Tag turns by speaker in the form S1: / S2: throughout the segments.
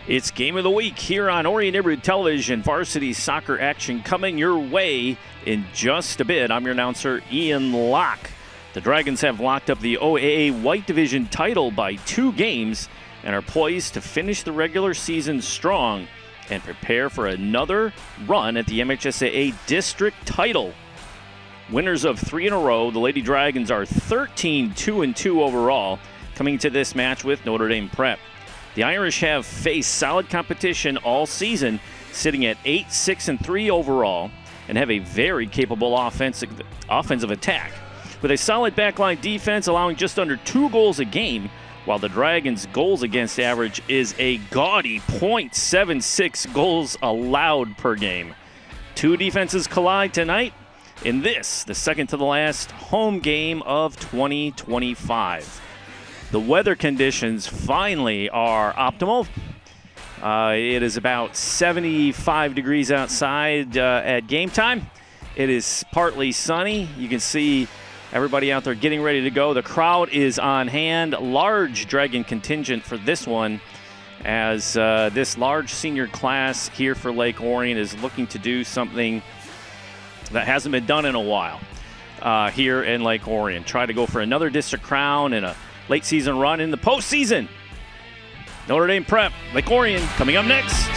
S1: It's Game of the Week here on Orion Neighborhood Television. Varsity soccer action coming your way in just a bit. I'm your announcer, Ian Locke. The Dragons have locked up the OAA White Division title by 2 games and are poised to finish the regular season strong and prepare for another run at the MHSAA district title. Winners of 3 in a row, the Lady Dragons are 13-2-2 overall, coming to this match with Notre Dame Prep. The Irish have faced solid competition all season, sitting at 8-6-3 overall, and have a very capable offensive attack. With a solid backline defense allowing just under 2 goals a game, while the Dragons' goals against average is a gaudy .76 goals allowed per game. 2 defenses collide tonight in this, the second to the last home game of 2025. The weather conditions finally are optimal. It is about 75 degrees outside at game time. It is partly sunny. You can see everybody out there getting ready to go. The crowd is on hand. Large Dragon contingent for this one, as this large senior class here for Lake Orion is looking to do something that hasn't been done in a while here in Lake Orion. Try to go for another district crown and a late season run in the postseason. Notre Dame Prep, Lake Orion, coming up next.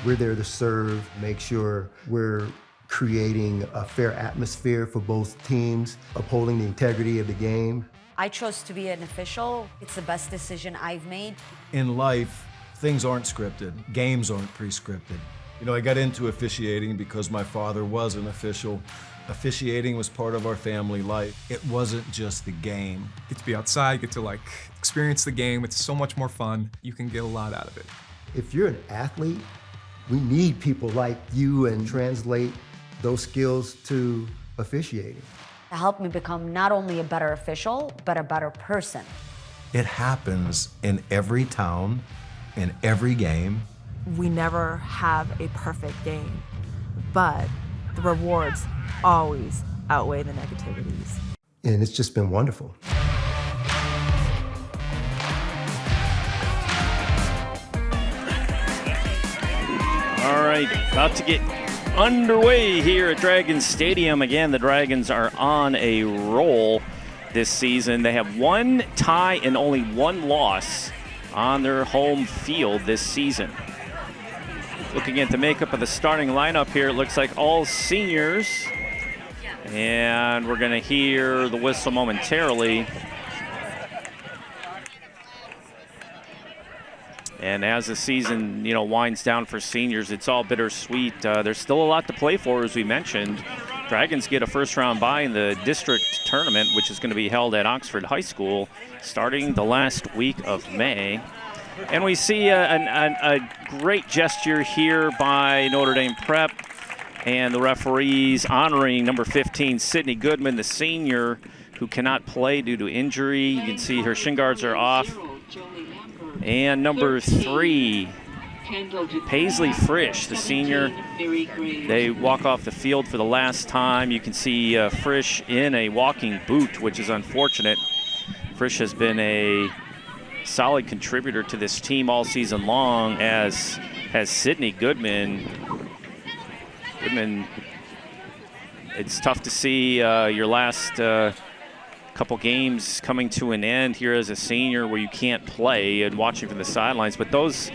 S2: We're there to serve, make sure we're creating a fair atmosphere for both teams, upholding the integrity of the game.
S3: I chose to be an official. It's the best decision I've made.
S4: In life, things aren't scripted. Games aren't pre-scripted. You know, I got into officiating because my father was an official. Officiating was part of our family life. It wasn't just the game.
S5: Get to be outside, get to experience the game. It's so much more fun. You can get a lot out of it.
S2: If you're an athlete, we need people like you and translate those skills to officiating.
S3: It helped me become not only a better official, but a better person.
S4: It happens in every town, in every game.
S6: We never have a perfect game, but the rewards always outweigh the negativities.
S2: And it's just been wonderful.
S1: All right, about to get underway here at Dragons Stadium. Again, the Dragons are on a roll this season. They have 1 tie and only 1 loss on their home field this season. Looking at the makeup of the starting lineup here, it looks like all seniors. And we're going to hear the whistle momentarily. And as the season, winds down for seniors, it's all bittersweet. There's still a lot to play for, as we mentioned. Dragons get a first-round bye in the district tournament, which is going to be held at Oxford High School starting the last week of May. And we see a great gesture here by Notre Dame Prep and the referees honoring number 15, Sydney Goodman, the senior, who cannot play due to injury. You can see her shin guards are off. And number 3, Paisley Frisch, the senior. They walk off the field for the last time. You can see Frisch in a walking boot, which is unfortunate. Frisch has been a solid contributor to this team all season long, as has Sydney Goodman. It's tough to see your last couple games coming to an end here as a senior where you can't play and watching from the sidelines. But those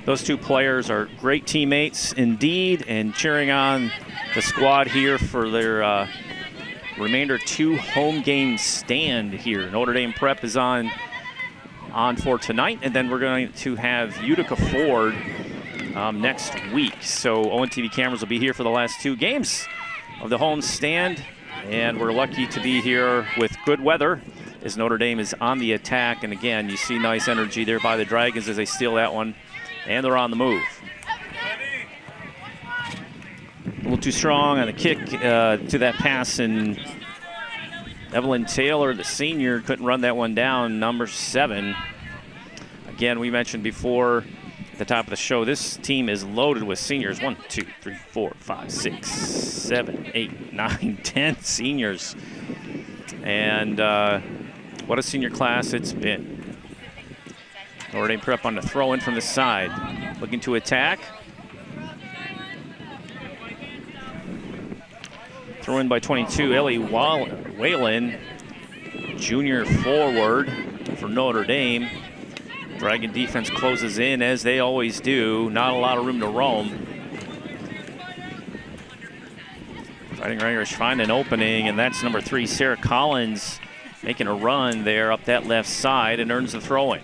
S1: 2 players are great teammates indeed, and cheering on the squad here for their remainder 2 home game stand here. Notre Dame Prep is on for tonight, and then we're going to have Utica Ford next week. So ONTV cameras will be here for the last 2 games of the home stand, and we're lucky to be here with good weather as Notre Dame is on the attack. And again, you see nice energy there by the Dragons as they steal that one, and they're on the move. A little too strong on the kick to that pass, and Evelyn Taylor, the senior, couldn't run that one down, number 7. Again, we mentioned before at the top of the show, this team is loaded with seniors. 1, 2, 3, 4, 5, 6, 7, 8, 9, 10 seniors. And what a senior class it's been. Notre Dame Prep on the throw in from the side. Looking to attack. Throw in by 22, Ellie Whalen, junior forward for Notre Dame. Dragon defense closes in as they always do. Not a lot of room to roam. Fighting Irish find an opening, and that's number 3, Sarah Collins, making a run there up that left side and earns the throw-in.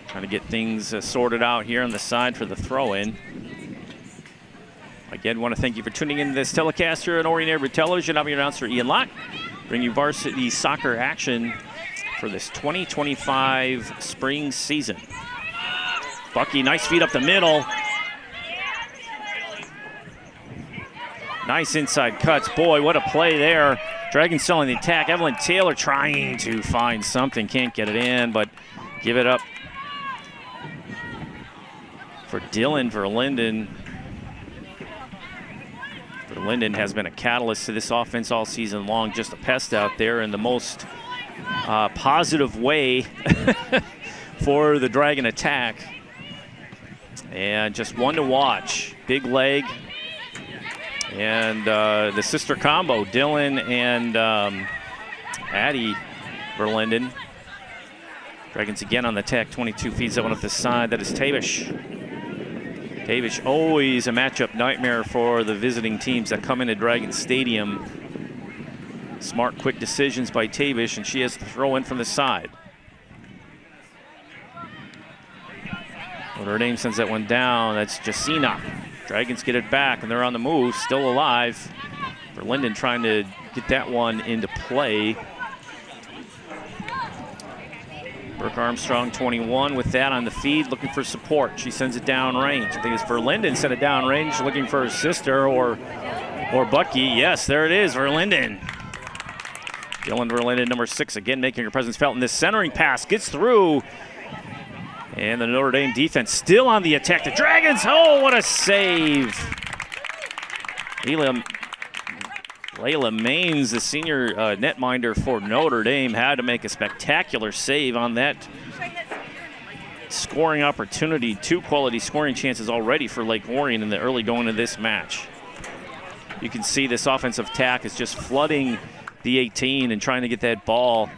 S1: Trying to get things sorted out here on the side for the throw-in. Again, want to thank you for tuning into this telecast here on Orion Neighborhood Television. I'm your announcer, Ian Locke, bringing you varsity soccer action for this 2025 spring season. Bucky, nice feed up the middle. Nice inside cuts. Boy, what a play there. Dragons still on the attack. Evelyn Taylor trying to find something. Can't get it in, but give it up for Dylan Verlinden. Verlinden has been a catalyst to this offense all season long. Just a pest out there in the most positive way for the Dragon attack. And just one to watch. Big leg. And the sister combo, Dylan and Addie Verlinden. Dragons again on the attack. 22 feeds that one up the side. That is Tavish. Tavish, always a matchup nightmare for the visiting teams that come into Dragon Stadium. Smart, quick decisions by Tavish, and she has to throw in from the side. Notre Dame sends that one down. That's Jacina. Dragons get it back, and they're on the move, still alive. Verlinden trying to get that one into play. Brooke Armstrong, 21, with that on the feed, looking for support. She sends it down range. I think it's Verlinden sent it down range, looking for her sister or Bucky. Yes, there it is, Verlinden. Dylan Verlinden, number 6, again making her presence felt in this centering pass. Gets through. And the Notre Dame defense still on the attack. The Dragons, oh, what a save. Layla Maines, the senior netminder for Notre Dame, had to make a spectacular save on that scoring opportunity. 2 quality scoring chances already for Lake Orion in the early going of this match. You can see this offensive attack is just flooding the 18 and trying to get that ball.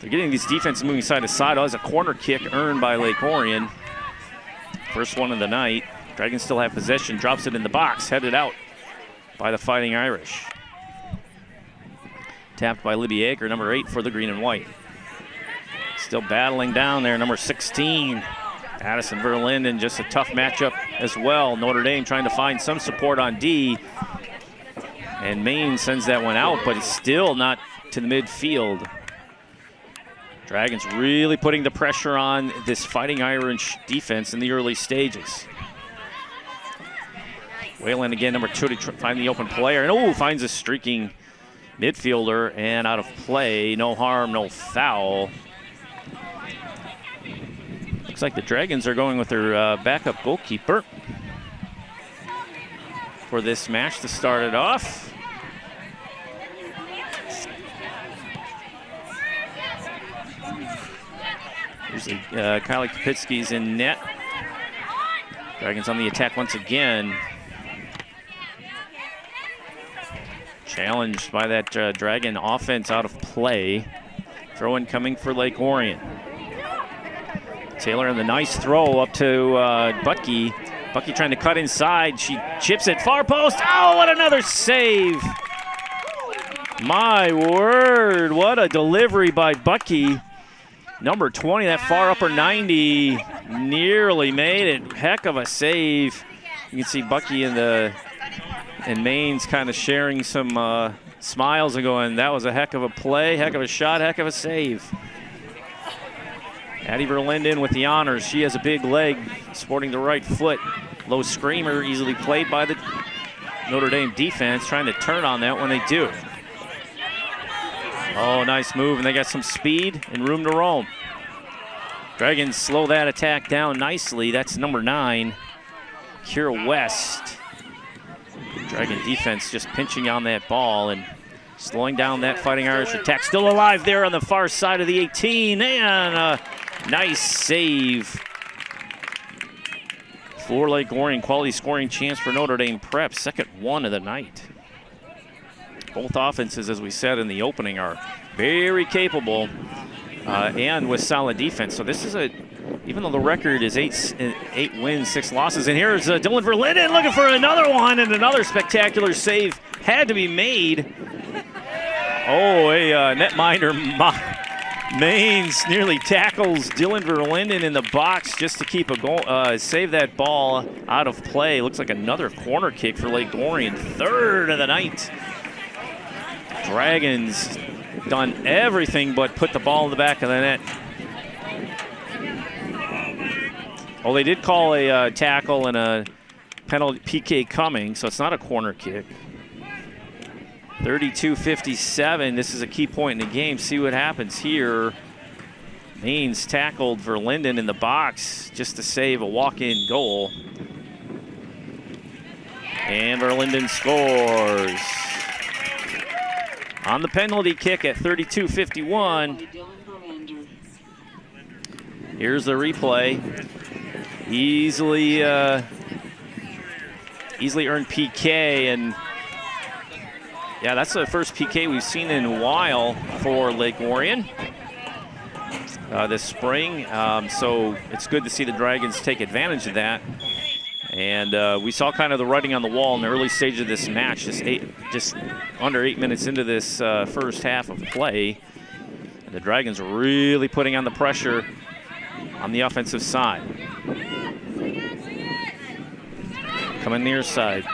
S1: They're getting these defenses moving side to side. Oh, there's a corner kick earned by Lake Orion. First one of the night. Dragons still have possession. Drops it in the box. Headed out by the Fighting Irish. Tapped by Libby Aker, number 8 for the green and white. Still battling down there, number 16. Addison Verlinden, just a tough matchup as well. Notre Dame trying to find some support on D. And Maine sends that one out, but it's still not to the midfield. Dragons really putting the pressure on this Fighting Irish defense in the early stages. Whalen again, number 2, to find the open player. And finds a streaking midfielder and out of play. No harm, no foul. Looks like the Dragons are going with their backup goalkeeper for this match to start it off. Usually Kylie Kapitsky's in net. Dragons on the attack once again. Challenged by that Dragon offense out of play. Throw-in coming for Lake Orion. Taylor and the nice throw up to Bucky. Bucky trying to cut inside. She chips it far post. Oh, what another save. My word, what a delivery by Bucky. Number 20, that far upper 90, nearly made it. Heck of a save. You can see Bucky and Maines kind of sharing some smiles and going, that was a heck of a play, heck of a shot, heck of a save. Addie Verlinden with the honors. She has a big leg, sporting the right foot. Low screamer, easily played by the Notre Dame defense, trying to turn on that when they do. Oh, nice move, and they got some speed and room to roam. Dragons slow that attack down nicely. That's number 9, Kira West. Dragon defense just pinching on that ball and slowing down that Fighting Irish attack. Still alive there on the far side of the 18, and a nice save for Lake Orion. Quality scoring chance for Notre Dame Prep, second one of the night. Both offenses, as we said in the opening, are very capable and with solid defense. So this is even though the record is eight wins, 6 losses, and here's Dylan Verlinden looking for another one, and another spectacular save had to be made. Oh, a netminder Maines nearly tackles Dylan Verlinden in the box just to keep a goal, save that ball out of play. Looks like another corner kick for Lake Orion, third of the night. Dragons done everything but put the ball in the back of the net. Oh, they did call a tackle and a penalty PK coming, so it's not a corner kick. 32-57, this is a key point in the game. See what happens here. Maines tackled Verlinden in the box just to save a walk-in goal. And Verlinden scores. On the penalty kick at 32-51. Here's the replay. Easily earned PK, and yeah, that's the first PK we've seen in a while for Lake Orion this spring. So it's good to see the Dragons take advantage of that. And we saw kind of the writing on the wall in the early stage of this match, just under 8 minutes into this first half of play. And the Dragons are really putting on the pressure on the offensive side. Coming near side.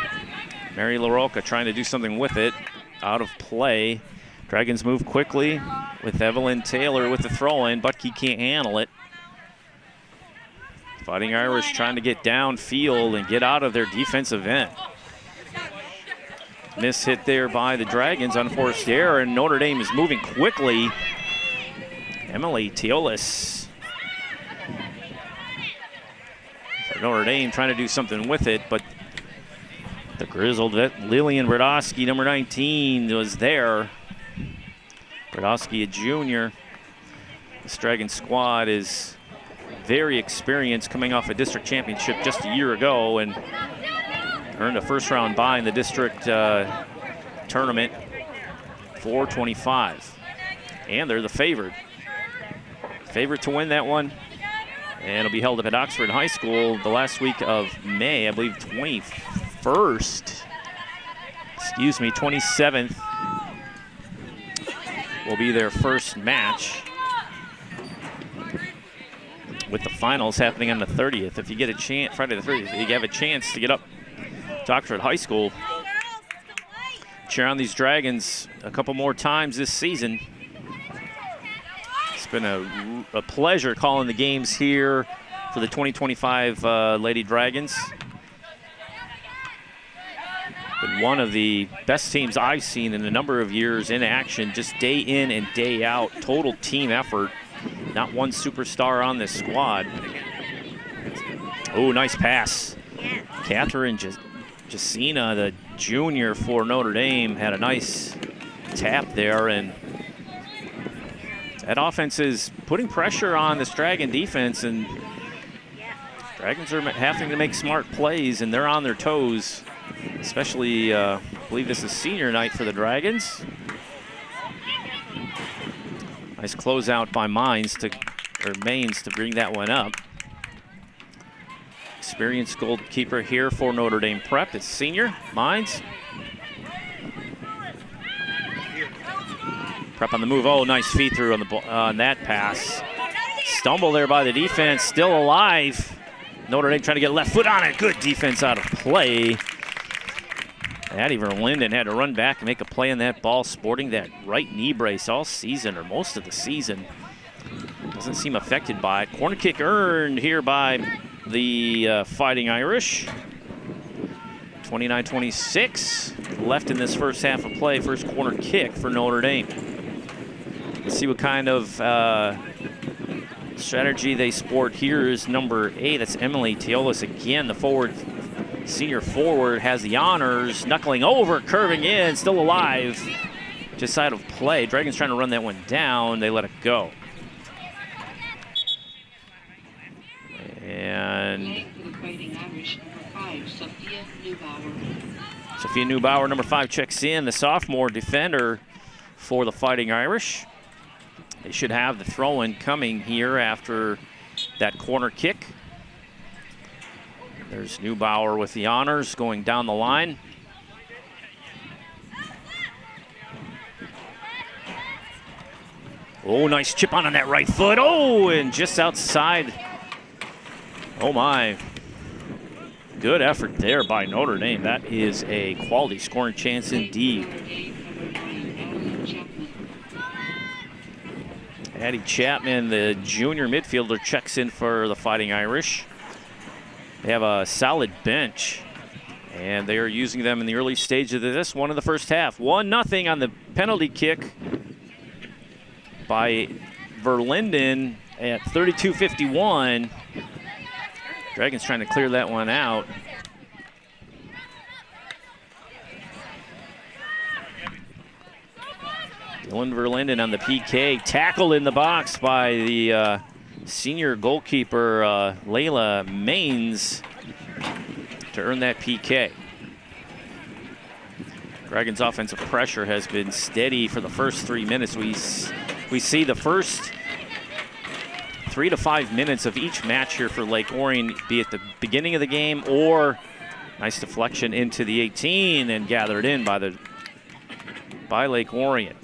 S1: Mary LaRocca trying to do something with it. Out of play. Dragons move quickly with Evelyn Taylor with the throw-in. Butke can't handle it. Fighting Irish trying to get downfield and get out of their defensive end. Miss hit there by the Dragons, unforced error, and Notre Dame is moving quickly. Emily Teolis. For Notre Dame trying to do something with it, but the grizzled vet Lillian Brodowski, number 19, was there. Brodowski, a junior. This Dragon squad is very experienced, coming off a district championship just a year ago and earned a first-round bye in the district tournament, 425. And they're the favorite. Favorite to win that one. And it'll be held up at Oxford High School the last week of May, I believe 21st. Excuse me, 27th will be their first match, with the finals happening on the 30th. If you get a chance, Friday the 30th, you have a chance to get up to Oxford High School. Cheer on these Dragons a couple more times this season. It's been a pleasure calling the games here for the 2025 Lady Dragons. Been one of the best teams I've seen in a number of years in action, just day in and day out, total team effort. Not one superstar on this squad. Oh, nice pass. Catherine Jacina, the junior for Notre Dame, had a nice tap there, and that offense is putting pressure on this Dragon defense, and Dragons are having to make smart plays, and they're on their toes, especially, I believe this is senior night for the Dragons. Nice closeout by Maines to bring that one up. Experienced goalkeeper here for Notre Dame Prep. It's senior, Maines. Prep on the move. Oh, nice feed through on that pass. Stumble there by the defense, still alive. Notre Dame trying to get left foot on it. Good defense out of play. Addie Verlinden had to run back and make a play on that ball, sporting that right knee brace all season, or most of the season. Doesn't seem affected by it. Corner kick earned here by the Fighting Irish. 29-26 left in this first half of play. First corner kick for Notre Dame. Let's see what kind of strategy they sport. Here is number 8. That's Emily Teolis again, the forward Senior forward has the honors, knuckling over, curving in, still alive. Just out of play. Dragons trying to run that one down. They let it go. And Sophia Neubauer, number 5, checks in, the sophomore defender for the Fighting Irish. They should have the throw-in coming here after that corner kick. There's Neubauer with the honors going down the line. Oh, nice chip on that right foot. Oh, and just outside. Oh, my. Good effort there by Notre Dame. That is a quality scoring chance indeed. Addie Chapman, the junior midfielder, checks in for the Fighting Irish. They have a solid bench, and they are using them in the early stage of this one in the first half. 1-0 on the penalty kick by Verlinden at 32:51. Dragons trying to clear that one out. Dylan Verlinden on the PK, tackled in the box by the senior goalkeeper Layla Maines to earn that PK. Dragons' offensive pressure has been steady for the first 3 minutes. We see the first 3 to 5 minutes of each match here for Lake Orion, be at the beginning of the game or nice deflection into the 18 and gathered in by Lake Orion.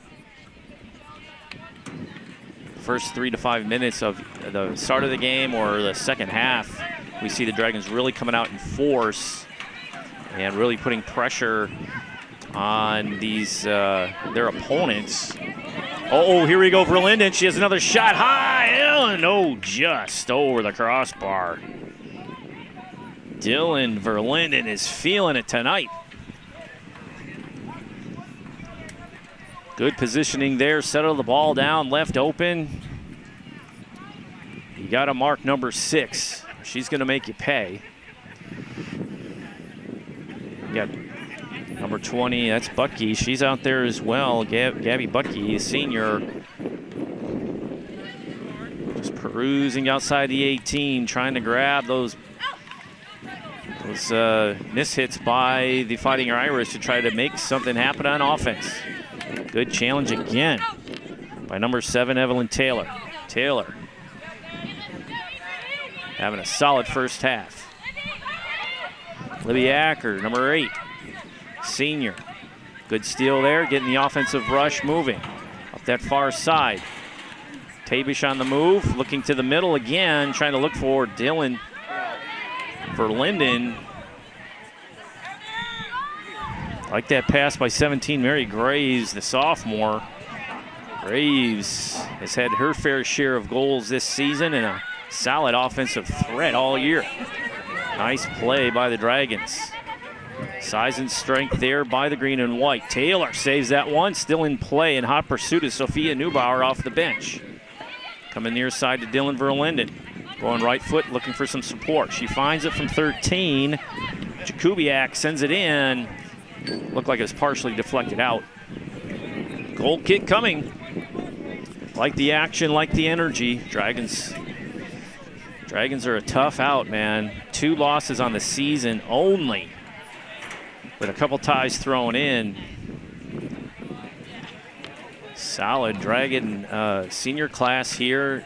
S1: First 3 to 5 minutes of the start of the game or the second half, we see the Dragons really coming out in force and really putting pressure on these their opponents. Oh, here we go, Verlinden. She has another shot high, and oh, just over the crossbar. Dylan Verlinden is feeling it tonight. Good positioning there, settle the ball down, left open. You got to mark number 6. She's going to make you pay. You got number 20, that's Butke. She's out there as well. Gabby Butke, senior. Just perusing outside the 18, trying to grab those mishits by the Fighting Irish to try to make something happen on offense. Good challenge again by number 7, Evelyn Taylor. Taylor having a solid first half. Libby Acker, number 8, senior. Good steal there, getting the offensive rush moving up that far side. Tabish on the move, looking to the middle again, trying to look for Dylan Verlinden. Like that pass by 17, Mary Graves, the sophomore. Graves has had her fair share of goals this season and a solid offensive threat all year. Nice play by the Dragons. Size and strength there by the green and white. Taylor saves that one, still in play. In hot pursuit is Sophia Neubauer off the bench. Coming near side to Dylan Verlinden. Going right foot, looking for some support. She finds it from 13. Jakubiak sends it in. Looked like it was partially deflected out. Goal kick coming. Like the action, like the energy. Dragons are a tough out, man. 2 losses on the season only, with a couple ties thrown in. Solid Dragon senior class here,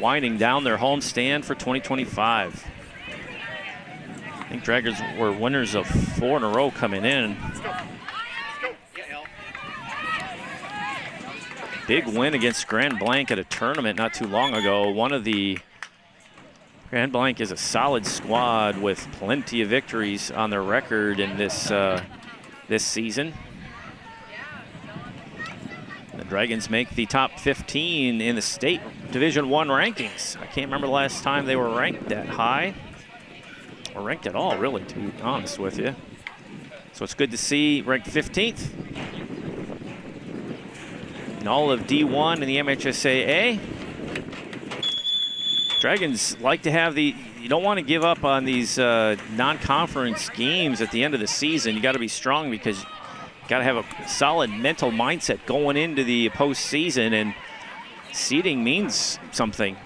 S1: winding down their home stand for 2025. I think Dragons were winners of 4 in a row coming in. Big win against Grand Blanc at a tournament not too long ago. Grand Blanc is a solid squad with plenty of victories on their record in this season. The Dragons make the top 15 in the state Division I rankings. I can't remember the last time they were ranked that high, or ranked at all, really, to be honest with you. So it's good to see ranked 15th in all of D1 and the MHSAA. Dragons like to have you don't want to give up on these non-conference games at the end of the season. You got to be strong because you got to have a solid mental mindset going into the postseason, and seeding means something.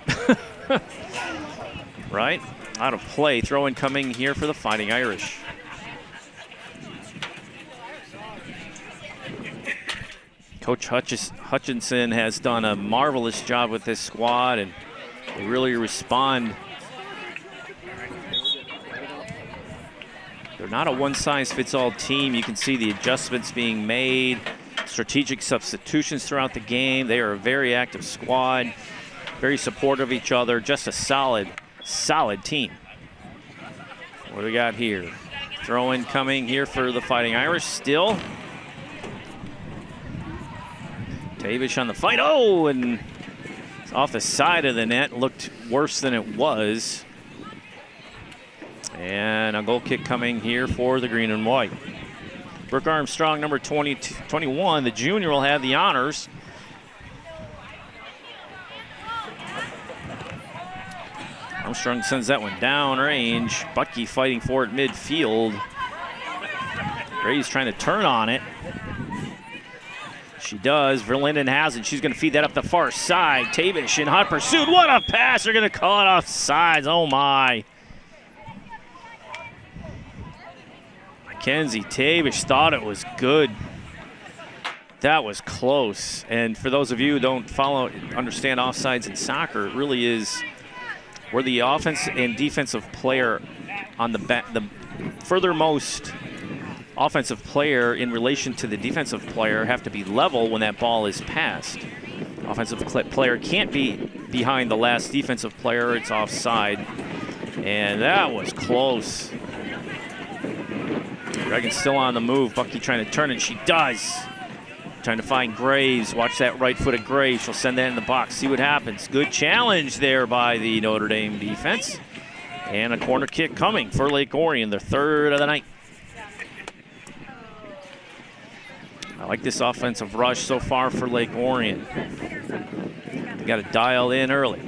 S1: Right? Out of play, throw in coming here for the Fighting Irish. Coach Hutchinson has done a marvelous job with this squad, and they really respond. They're not a one-size-fits-all team. You can see the adjustments being made, strategic substitutions throughout the game. They are a very active squad, very supportive of each other, just a solid team. What do we got here? Throw in coming here for the Fighting Irish still. Tavish on the fight. Oh, and it's off the side of the net. Looked worse than it was. And a goal kick coming here for the green and white. Brooke Armstrong, number 21, the junior, will have the honors. Armstrong sends that one down range. Butke fighting for it midfield. Gray's trying to turn on it. She does. Verlinden has it. She's going to feed that up the far side. Tavish in hot pursuit. What a pass. They're going to call it off sides. Oh, my. Mackenzie Tavish thought it was good. That was close. And for those of you who don't understand offsides in soccer, it really is where the offense and defensive player on the back, the furthermost offensive player in relation to the defensive player have to be level when that ball is passed. Offensive player can't be behind the last defensive player. It's offside. And that was close. Dragons still on the move. Bucky trying to turn, and she does. Trying to find Graves. Watch that right foot of Graves. She'll send that in the box. See what happens. Good challenge there by the Notre Dame defense. And a corner kick coming for Lake Orion, their third of the night. I like this offensive rush so far for Lake Orion. They got to dial in early.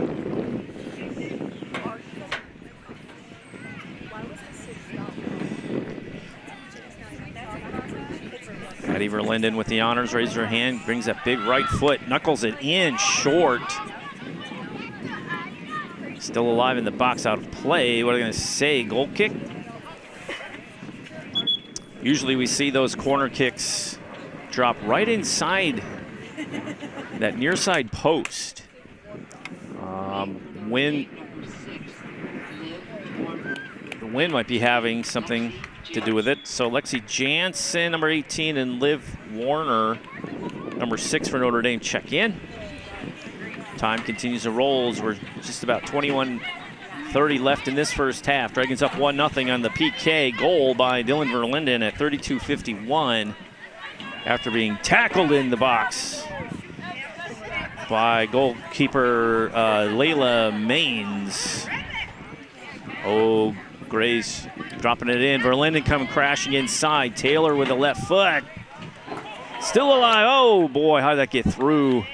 S1: Patty Verlinden with the honors, raises her hand, brings that big right foot, knuckles it in short. Still alive in the box, out of play. What are they going to say? Goal kick? Usually we see those corner kicks drop right inside that near side post. The wind might be having something to do with it. So Lexi Jansen, number 18, and Liv Warner, number 6 for Notre Dame, check in. Time continues to roll. We're just about 21:30 left in this first half. Dragons up 1-0 on the PK goal by Dylan Verlinden at 32:51 after being tackled in the box by goalkeeper Layla Maines. Oh, Grace dropping it in. Verlinden coming crashing inside. Taylor with the left foot. Still alive. Oh, boy, how did that get through?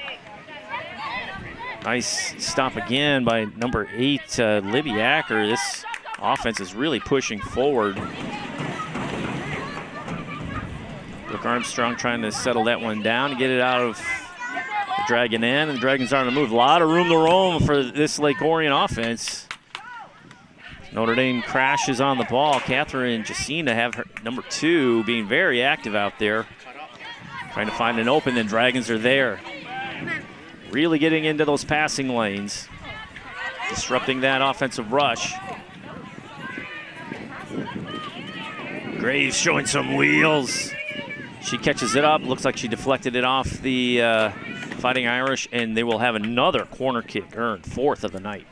S1: Nice stop again by number 8, Libby Acker. This offense is really pushing forward. Brooke Armstrong trying to settle that one down and get it out of the Dragon end. And the Dragons are on the move. A lot of room to roam for this Lake Orion offense. Notre Dame crashes on the ball. Catherine Jacina have her number 2 being very active out there. Trying to find an open, then Dragons are there. Really getting into those passing lanes. Disrupting that offensive rush. Graves showing some wheels. She catches it up. Looks like she deflected it off the Fighting Irish, and they will have another corner kick earned, 4th of the night.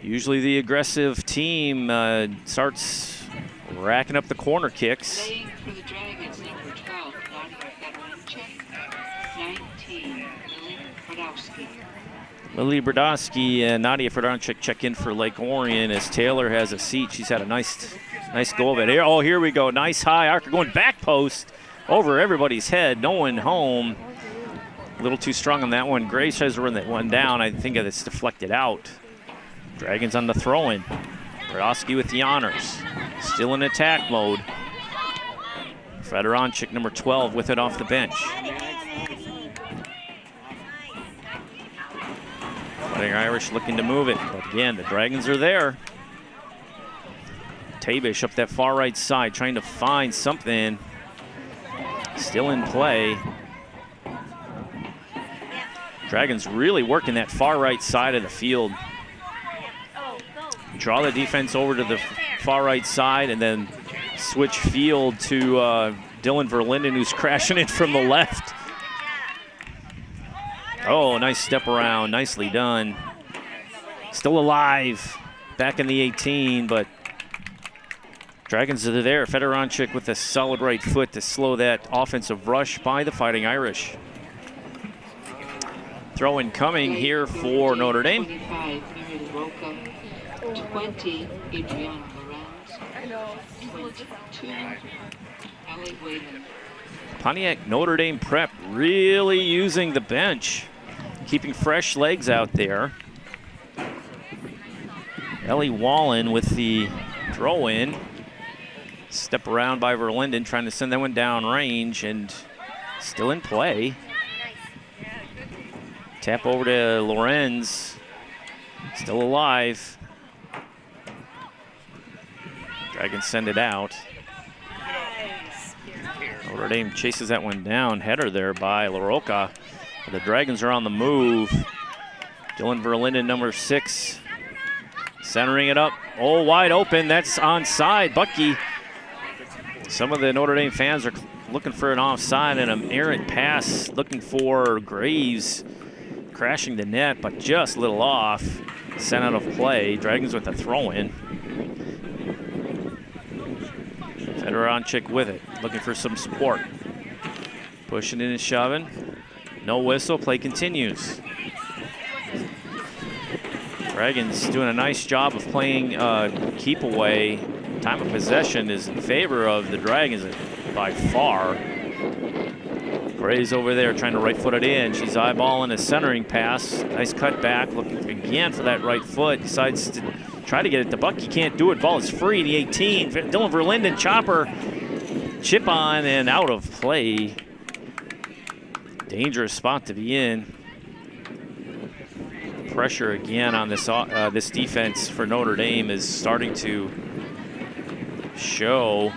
S1: Usually the aggressive team starts racking up the corner kicks.
S7: For the Dragons, number 12, Nadia Fedorchik, 19,
S1: Lily Brodowski and Nadia Fedorchik check in for Lake Orion as Taylor has a seat. She's had a nice goal. But here we go. Nice high arc going back post over everybody's head. No one home. A little too strong on that one. Gray tries to run that one down. I think it's deflected out. Dragons on the throw-in. Brodowski with the honors. Still in attack mode. Fedoronchik, number 12, with it off the bench. Fighting Irish looking to move it, but again, the Dragons are there. Tabish up that far right side, trying to find something. Still in play. Dragons really working that far right side of the field. Draw the defense over to the far right side and then switch field to Dylan Verlinden, who's crashing it from the left. Oh, nice step around, nicely done. Still alive, back in the 18, but Dragons are there. Fedoronchik with a solid right foot to slow that offensive rush by the Fighting Irish. Throw-in coming here for Notre Dame.
S7: 20, Adriana Lorenz. 22, Ellie Whalen.
S1: Pontiac Notre Dame Prep really using the bench, keeping fresh legs out there. Ellie Wallen with the throw-in. Step around by Verlinden, trying to send that one down range, and still in play. Tap over to Lorenz, still alive. Dragons send it out. Notre Dame chases that one down. Header there by LaRocca. The Dragons are on the move. Dylan Verlinden, number 6, centering it up. Oh, wide open. That's onside. Bucky. Some of the Notre Dame fans are looking for an offside and an errant pass, looking for Graves crashing the net, but just a little off. Sent out of play. Dragons with a throw-in. Fedoronchik with it, looking for some support. Pushing in and shoving. No whistle, play continues. Dragons doing a nice job of playing keep away. Time of possession is in favor of the Dragons by far. Gray's over there trying to right foot it in. She's eyeballing a centering pass. Nice cut back, looking again for that right foot. Decides to try to get it to Buck. He can't do it. Ball is free in the 18. Dylan Verlinden, chopper, chip on and out of play. Dangerous spot to be in. Pressure again on this this defense for Notre Dame is starting to show.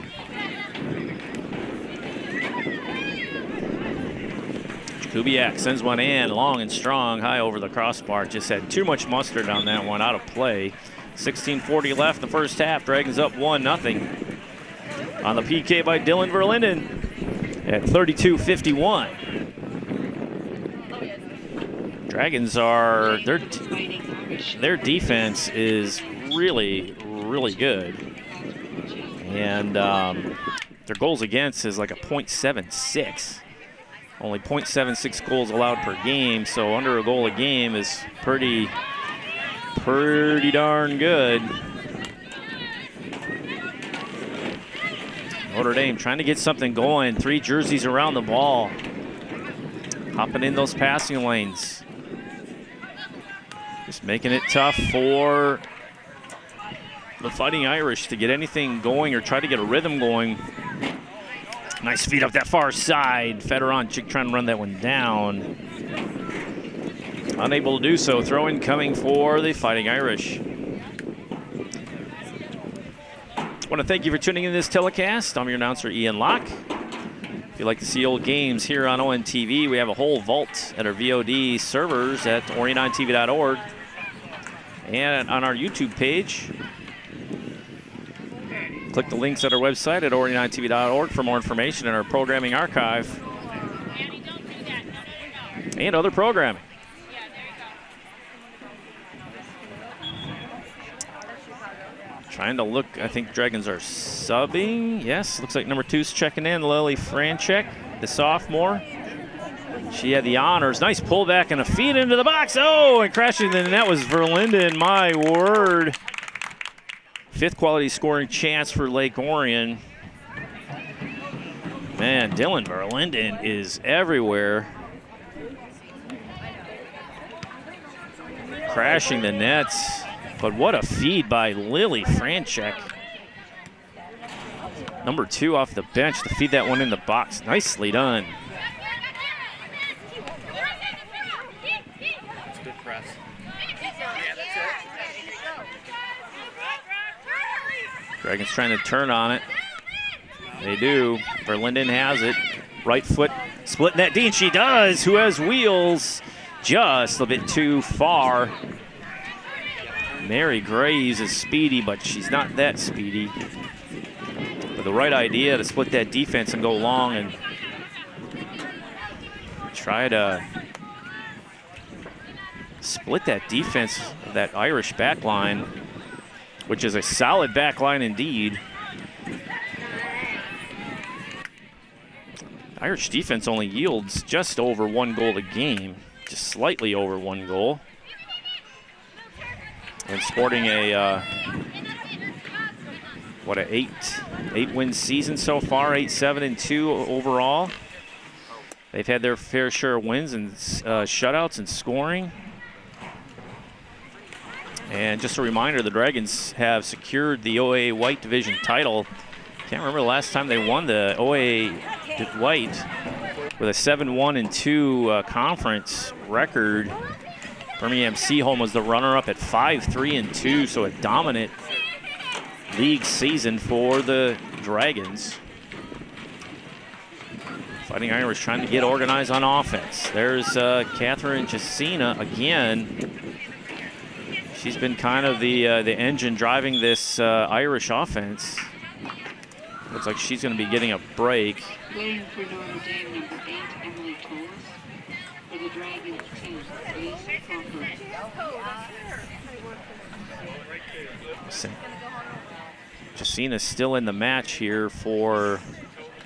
S1: Kubiak sends one in, long and strong, high over the crossbar. Just had too much mustard on that one, out of play. 16:40 left the first half. Dragons up 1-0. On the PK by Dylan Verlinden at 32:51. Dragons are, their defense is really, really good. And their goals against is like a .76. Only .76 goals allowed per game, so under a goal a game is pretty darn good. Notre Dame trying to get something going. 3 jerseys around the ball. Hopping in those passing lanes. Just making it tough for the Fighting Irish to get anything going or try to get a rhythm going. Nice feed up that far side. Fedoronchik trying to run that one down. Unable to do so. Throw in coming for the Fighting Irish. I want to thank you for tuning in to this telecast. I'm your announcer, Ian Locke. If you'd like to see old games here on ONTV, we have a whole vault at our VOD servers at oriontv.org and on our YouTube page. Click the links at our website at oriontv.org for more information in our programming archive and other programming. Trying to look, I think Dragons are subbing. Yes, looks like number 2's checking in, Lily Franchek, the sophomore. She had the honors. Nice pullback and a feed into the box. Oh, and crashing the net was Verlinden, my word. 5th quality scoring chance for Lake Orion. Man, Dylan Verlinden is everywhere. crashing the nets. But what a feed by Lily Franchek. Number 2 off the bench to feed that one in the box. Nicely done.
S8: Good press.
S1: Dragons trying to turn on it. They do. Verlinden has it. Right foot splitting that D, and she does. Who has wheels? Just a bit too far. Mary Graves is speedy, but she's not that speedy. But the right idea to split that defense and go long and try to split that defense of that Irish back line, which is a solid back line indeed. Irish defense only yields just over 1 goal a game, just slightly over 1 goal. And sporting a, what, an 8-win season so far, 8-7-2 overall. They've had their fair share of wins and shutouts and scoring. And just a reminder, the Dragons have secured the OAA White Division title. Can't remember the last time they won the OAA White with a 7-1-2 conference record. Birmingham Seaholm was the runner-up at 5-3-2, so a dominant league season for the Dragons. Fighting Irish trying to get organized on offense. There's Catherine Jacina again. She's been kind of the engine driving this Irish offense. Looks like she's going to be getting a break.
S7: Playing for Notre Dame, number 8, Emily Toles. For the Dragons, 2, Grace Crawford.
S1: Jacina's still in the match here for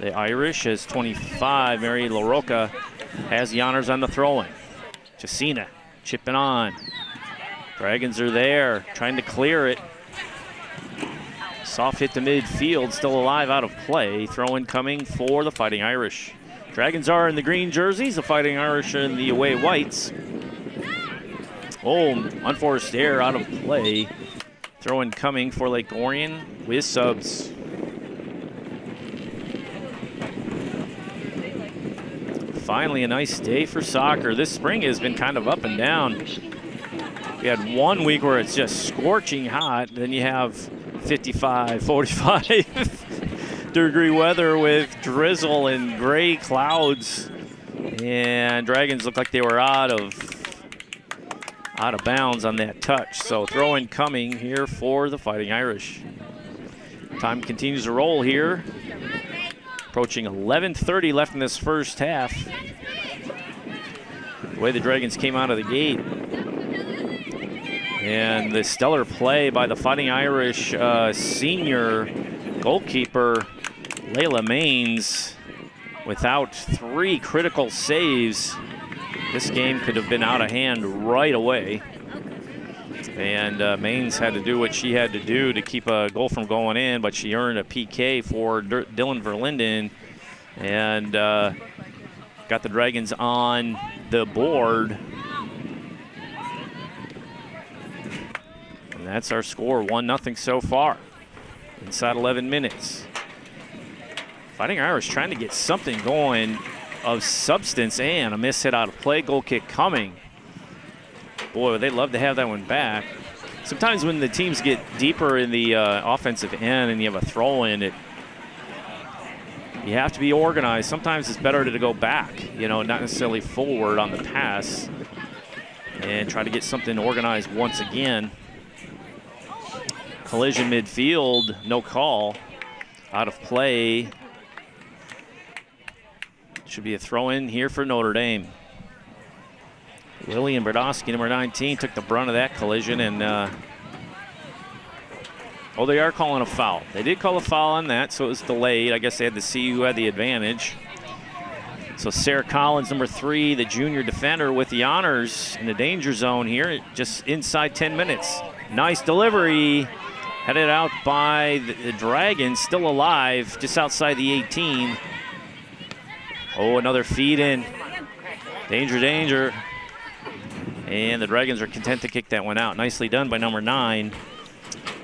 S1: the Irish as 25, Mary LaRocca has the honors on the throw-in. Jacina chipping on. Dragons are there, trying to clear it. Soft hit to midfield, still alive out of play. Throw-in coming for the Fighting Irish. Dragons are in the green jerseys, the Fighting Irish are in the away whites. Oh, unforced error out of play. Throw-in coming for Lake Orion with subs. Finally, a nice day for soccer. This spring has been kind of up and down. We had 1 week where it's just scorching hot. Then you have 55, 45 degree weather with drizzle and gray clouds. And Dragons look like they were out of bounds on that touch. So throw-in coming here for the Fighting Irish. Time continues to roll here. Approaching 11:30 left in this first half. The way the Dragons came out of the gate. And the stellar play by the Fighting Irish senior goalkeeper, Layla Maines. Without 3 critical saves, this game could have been out of hand right away. And Maines had to do what she had to do to keep a goal from going in, but she earned a PK for Dylan Verlinden and got the Dragons on the board. And that's our score, 1-0 so far, inside 11 minutes. Fighting Irish trying to get something going of substance, and a miss hit out of play, goal kick coming. Boy, they'd love to have that one back. Sometimes when the teams get deeper in the offensive end and you have a throw-in, you have to be organized. Sometimes it's better to go back, not necessarily forward on the pass, and try to get something organized once again. Collision midfield, no call. Out of play. Should be a throw-in here for Notre Dame. Lillian Berdowski, number 19, took the brunt of that collision, and they are calling a foul. They did call a foul on that, so it was delayed. I guess they had to see who had the advantage. So Sarah Collins, number 3, the junior defender, with the honors in the danger zone here, just inside 10 minutes. Nice delivery, headed out by the Dragons, still alive, just outside the 18. Oh, another feed in. Danger, danger. And the Dragons are content to kick that one out. Nicely done by number 9,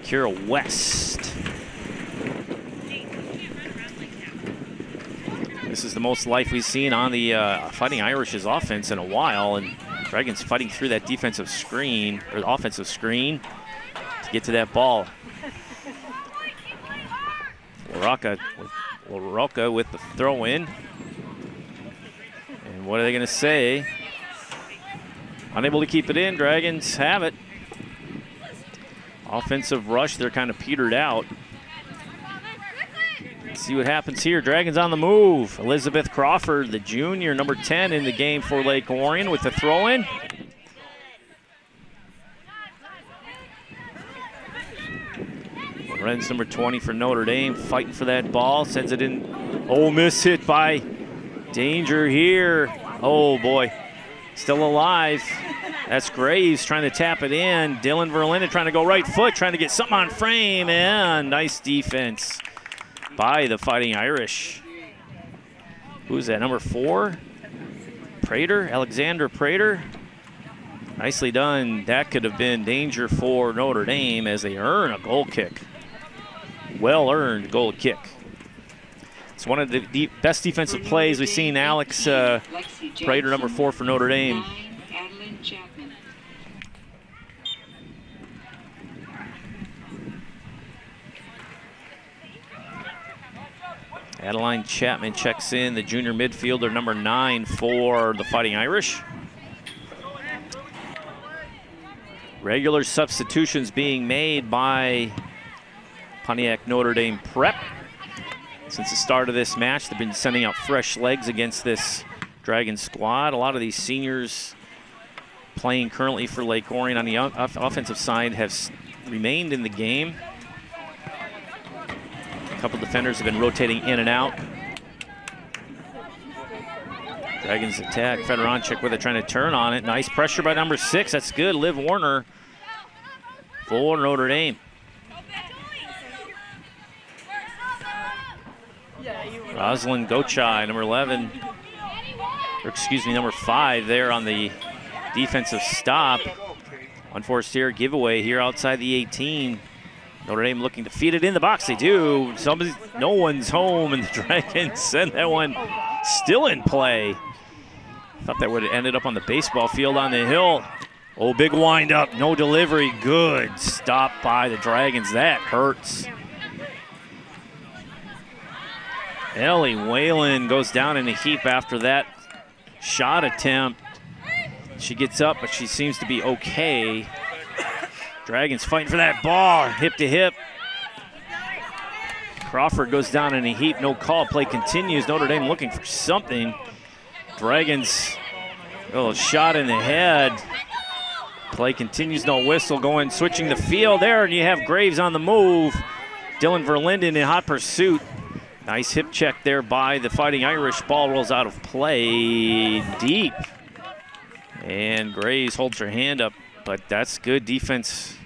S1: Kira West. This is the most life we've seen on the Fighting Irish's offense in a while, and Dragons fighting through that defensive screen, or the offensive screen, to get to that ball. LaRocca with the throw in. And what are they going to say? Unable to keep it in, Dragons have it. Offensive rush, they're kind of petered out. Let's see what happens here. Dragons on the move. Elizabeth Crawford, the junior, number 10 in the game for Lake Orion with the throw in. Lorenz, number 20 for Notre Dame, fighting for that ball. Sends it in. Oh, miss hit by Danger here. Oh, boy. Still alive. That's Graves trying to tap it in. Dylan Verlinden trying to go right foot, trying to get something on frame. And nice defense by the Fighting Irish. Who's that, number 4? Prater, Alexander Prater. Nicely done. That could have been danger for Notre Dame as they earn a goal kick. Well-earned goal kick. It's one of the best defensive plays we've seen. Alex Prater, number 4 for Notre Dame. Adeline Chapman checks in, the junior midfielder, number 9 for the Fighting Irish. Regular substitutions being made by Pontiac Notre Dame Prep. Since the start of this match, they've been sending out fresh legs against this Dragon squad. A lot of these seniors playing currently for Lake Orion on the offensive side have remained in the game. A couple defenders have been rotating in and out. Dragons attack. Fedoronchik with it, trying to turn on it. Nice pressure by number 6. That's good. Liv Warner for Notre Dame. Rosalind Gochai, number 11. Or excuse me, number 5 there on the defensive stop. Unforced here, giveaway here outside the 18. Notre Dame looking to feed it in the box. They do. No one's home, and the Dragons send that one still in play. Thought that would have ended up on the baseball field on the hill. Oh, big wind-up. No delivery. Good stop by the Dragons. That hurts. Ellie Whalen goes down in a heap after that shot attempt. She gets up, but she seems to be okay. Dragons fighting for that ball, hip to hip. Crawford goes down in a heap, no call. Play continues. Notre Dame looking for something. Dragons, a little shot in the head. Play continues, no whistle. Going, switching the field there, and you have Graves on the move. Dylan Verlinden in hot pursuit. Nice hip check there by the Fighting Irish. Ball rolls out of play deep. And Graves holds her hand up, but that's good defense.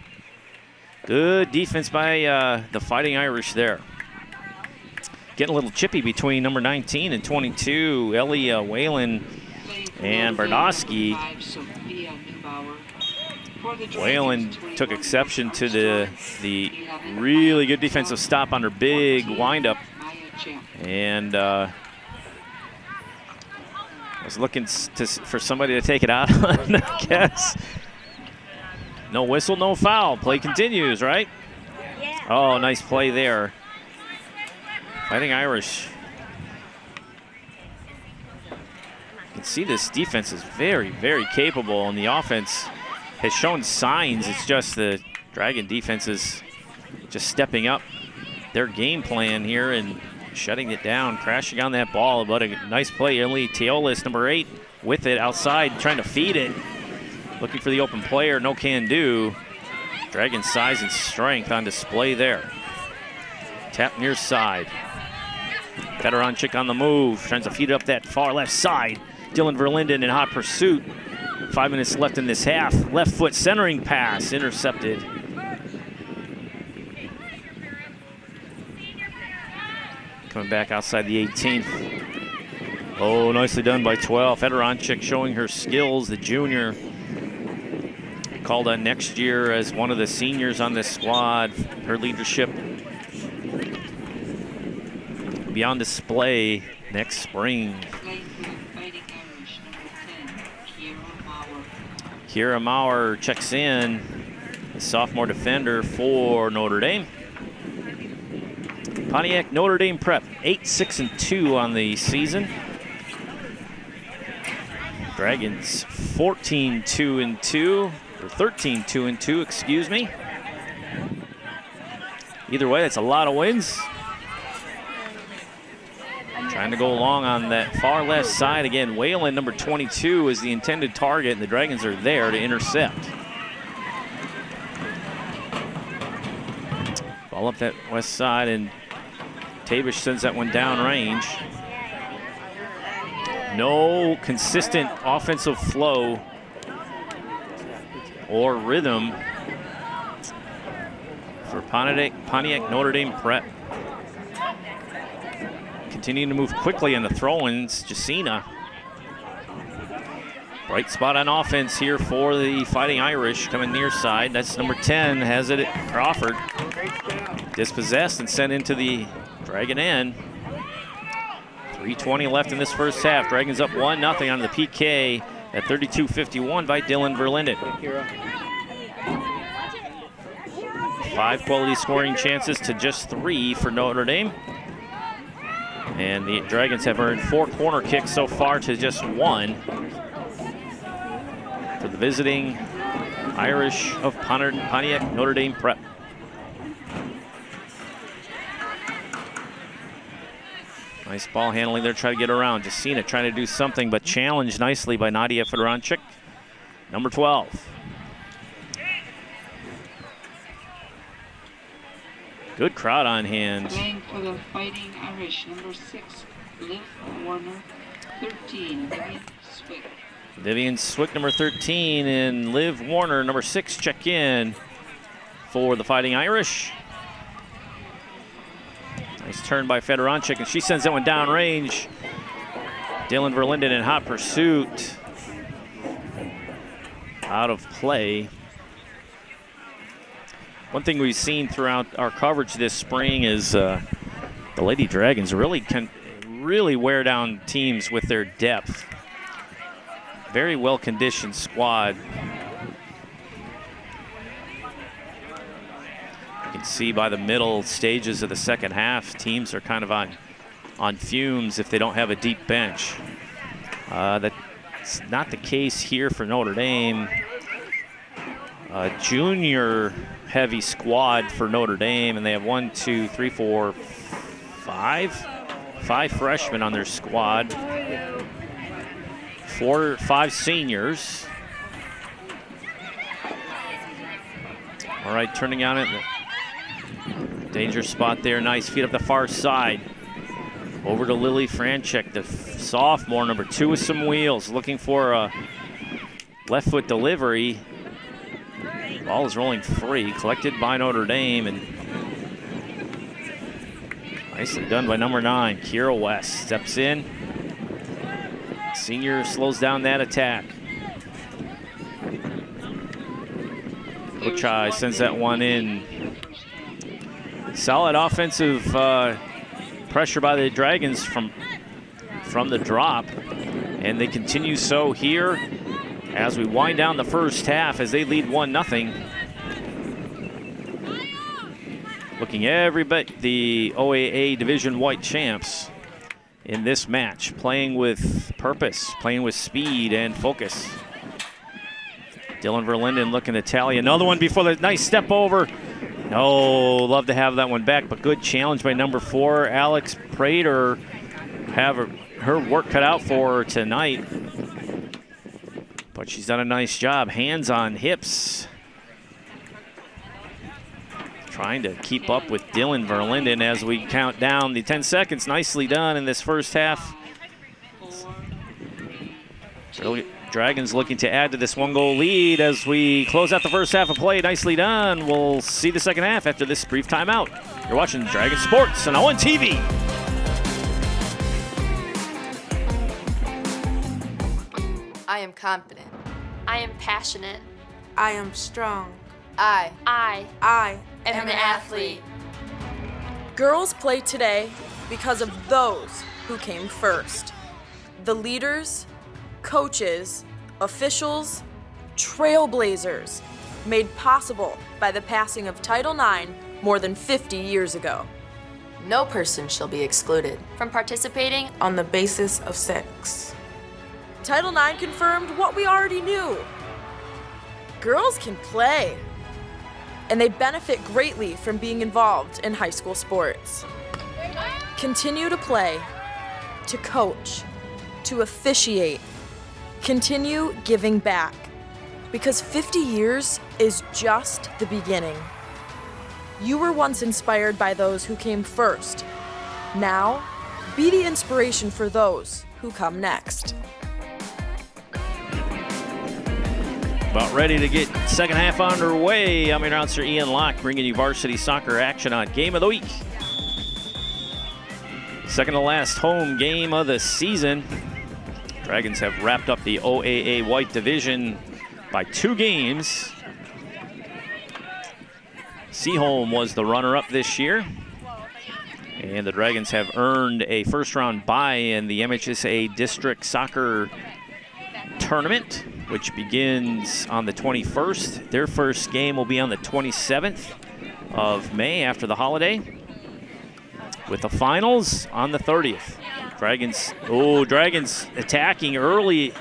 S1: Good defense by the Fighting Irish there. Getting a little chippy between number 19 and 22, Ellie Whalen and Bernowski. Whalen took exception to the really good defensive stop on her big windup, and was looking for somebody to take it out on, I guess. No whistle, no foul. Play continues, right? Oh, nice play there. Fighting Irish. You can see this defense is very, very capable, and the offense has shown signs. It's just the Dragon defense is just stepping up their game plan here and shutting it down, crashing on that ball. But a nice play. Emily Teolis, number 8, with it outside, trying to feed it. Looking for the open player, no can do. Dragon size and strength on display there. Tap near side. Fedoronchik on the move, trying to feed it up that far left side. Dylan Verlinden in hot pursuit. 5 minutes left in this half. Left foot centering pass, intercepted. Coming back outside the 18th. Oh, nicely done by 12. Fedoronchik showing her skills, the junior. called on next year as one of the seniors on this squad. Her leadership will be on display next spring.
S7: Playing for the Fighting Irish, number 10, Kiera Mauer.
S1: Kiera Mauer checks in, the sophomore defender for Notre Dame. Pontiac Notre Dame Prep, 8-6-2 on the season. Dragons 14-2-2, or 13-2-2, excuse me. Either way, that's a lot of wins. Trying to go along on that far left side again. Whalen, number 22, is the intended target, and the Dragons are there to intercept. Ball up that west side, and Tabish sends that one down range. No consistent offensive flow or rhythm for Pontiac Notre Dame Prep. Continuing to move quickly on the throw-ins, Jacina. Bright spot on offense here for the Fighting Irish, coming near side. That's number 10, has it, Crawford. Dispossessed and sent into the Dragon end. 3:20 left in this first half. Dragons up 1-0 on the PK at 32-51 by Dylan Verlinden. 5 quality scoring chances to just 3 for Notre Dame. And the Dragons have earned 4 corner kicks so far to just 1 for the visiting Irish of Pontiac Notre Dame Prep. Nice ball handling there, try to get around. Jacina trying to do something, but challenged nicely by Nadia Fedoranchik, number 12. Good crowd on hand.
S7: Playing for the Fighting Irish, number 6, Liv Warner, 13, Vivian Swick.
S1: Vivian Swick, number 13, and Liv Warner, number 6, check in for the Fighting Irish. Nice turn by Fedoranchik, and she sends that one down range. Dylan Verlinden in hot pursuit. Out of play. One thing we've seen throughout our coverage this spring is the Lady Dragons really can wear down teams with their depth. Very well-conditioned squad. You can see by the middle stages of the second half, teams are kind of on fumes if they don't have a deep bench. That's not the case here for Notre Dame. Junior heavy squad for Notre Dame, and they have 5 freshmen on their squad. 5 seniors. All right, turning on it. Danger spot there. Nice feed up the far side. Over to Lily Franchek, the sophomore, number 2 with some wheels, looking for a left foot delivery. Ball is rolling free, collected by Notre Dame, and nicely done by number 9, Kira West. Steps in. Senior slows down that attack. Ochai sends that one in. Solid offensive pressure by the Dragons from the drop, and they continue so here as we wind down the first half as they lead 1-0. Looking every bit the OAA Division White champs in this match, playing with purpose, playing with speed and focus. Dylan Verlinden looking to tally another one before the nice step over. No, love to have that one back, but good challenge by number 4, Alex Prater. Have her work cut out for her tonight. But she's done a nice job. Hands on hips. Trying to keep up with Dylan Verlinden as we count down the 10 seconds. Nicely done in this first half. Dragons looking to add to this 1-goal lead as we close out the first half of play. Nicely done. We'll see the second half after this brief timeout. You're watching Dragon Sports on OWN TV.
S8: I am confident.
S9: I am passionate.
S6: I am strong.
S8: I
S6: I
S8: am an athlete.
S6: Girls play today because of those who came first. The leaders, coaches, officials, trailblazers, made possible by the passing of Title IX more than 50 years ago.
S8: No person shall be excluded
S9: from participating
S6: on the basis of sex. Title IX confirmed what we already knew. Girls can play, and they benefit greatly from being involved in high school sports. Continue to play, to coach, to officiate. Continue giving back, because 50 years is just the beginning. You were once inspired by those who came first. Now, be the inspiration for those who come next.
S1: About ready to get second half underway. I'm your announcer Ian Locke, bringing you varsity soccer action on Game of the Week. Second to last home game of the season. Dragons have wrapped up the OAA White Division by 2 games. Seaholm was the runner-up this year. And the Dragons have earned a first-round bye in the MHSA District Soccer Tournament, which begins on the 21st. Their first game will be on the 27th of May after the holiday, with the finals on the 30th. Dragons attacking early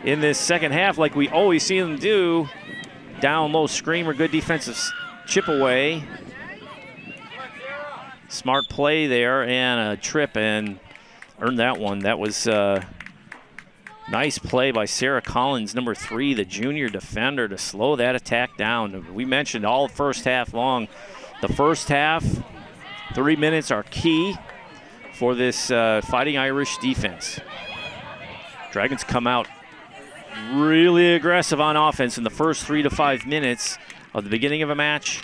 S1: in this second half like we always see them do. Down low screamer, good defensive chip away. Smart play there and a trip, and earned that one. That was nice play by Sarah Collins, number 3, the junior defender, to slow that attack down. We mentioned all first half long. The first half, 3 minutes are key for this Fighting Irish defense. Dragons come out really aggressive on offense in the first 3 to 5 minutes of the beginning of a match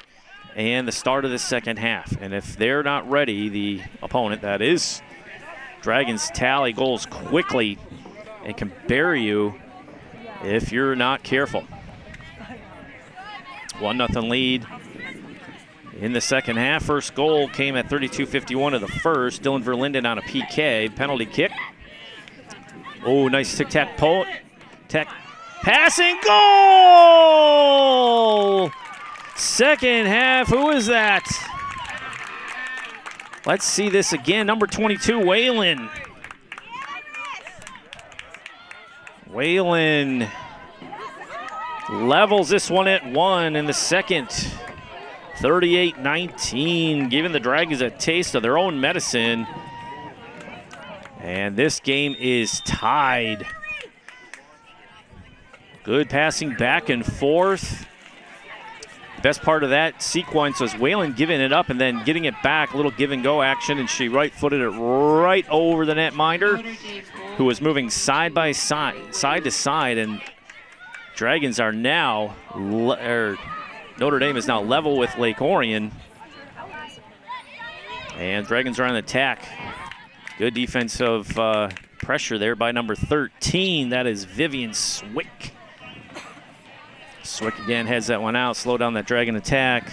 S1: and the start of the second half. And if they're not ready, the opponent, that is, Dragons tally goals quickly and can bury you if you're not careful. 1-0 lead in the second half. First goal came at 32:51 of the first. Dylan Verlinden on a PK. Penalty kick. Oh, nice tic-tac passing goal! Second half, who is that? Let's see this again. Number 22, Whalen. Whalen levels this one at 1 in the second. 38-19, giving the Dragons a taste of their own medicine. And this game is tied. Good passing back and forth. The best part of that sequence was Whalen giving it up and then getting it back, a little give and go action, and she right-footed it right over the netminder, who was moving side by side to side, and Dragons are now, Notre Dame is now level with Lake Orion, and Dragons are on the attack. Good defensive pressure there by number 13. That is Vivian Swick. Swick again heads that one out, slow down that Dragon attack.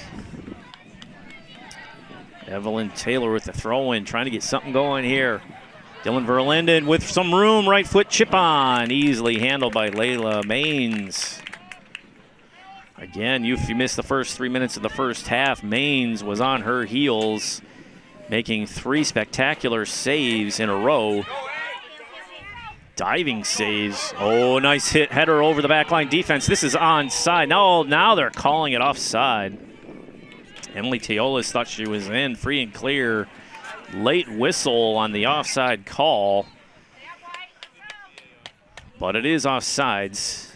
S1: Evelyn Taylor with the throw-in, trying to get something going here. Dylan Verlinden with some room, right foot chip on, easily handled by Layla Maines. Again, if you missed the first 3 minutes of the first half, Maines was on her heels, making 3 spectacular saves in a row. Diving saves. Oh, nice hit, header over the backline defense. This is onside. No, now they're calling it offside. Emily Teolis thought she was in, free and clear. Late whistle on the offside call. But it is offsides.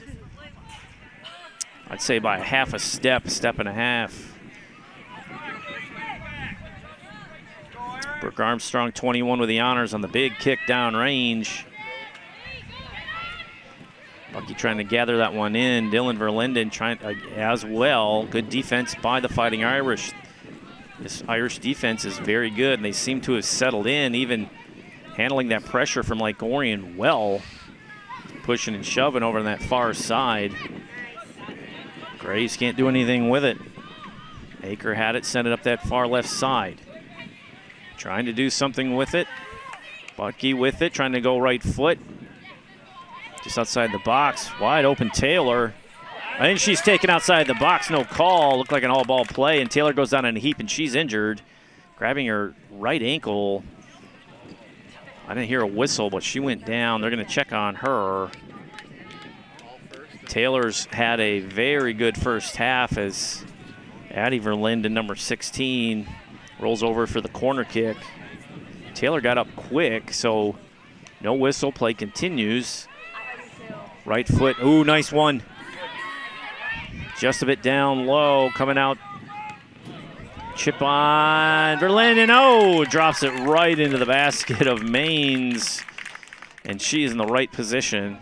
S1: I'd say by half a step and a half. Brooke Armstrong, 21 with the honors on the big kick down range. Bucky trying to gather that one in. Dylan Verlinden trying as well. Good defense by the Fighting Irish. This Irish defense is very good, and they seem to have settled in, even handling that pressure from Lake Orion well. Pushing and shoving over on that far side. Graves can't do anything with it. Aker had it, sent it up that far left side. Trying to do something with it. Bucky with it, trying to go right foot. Just outside the box. Wide open Taylor. I think she's taken outside the box, no call. Looked like an all-ball play, and Taylor goes down in a heap, and she's injured. Grabbing her right ankle. I didn't hear a whistle, but she went down. They're going to check on her. Taylor's had a very good first half as Addie Verlinden, number 16, rolls over for the corner kick. Taylor got up quick, so no whistle. Play continues. Right foot. Ooh, nice one. Just a bit down low, coming out. Chip on Verlinden. Oh, drops it right into the basket of Maines. And she is in the right position.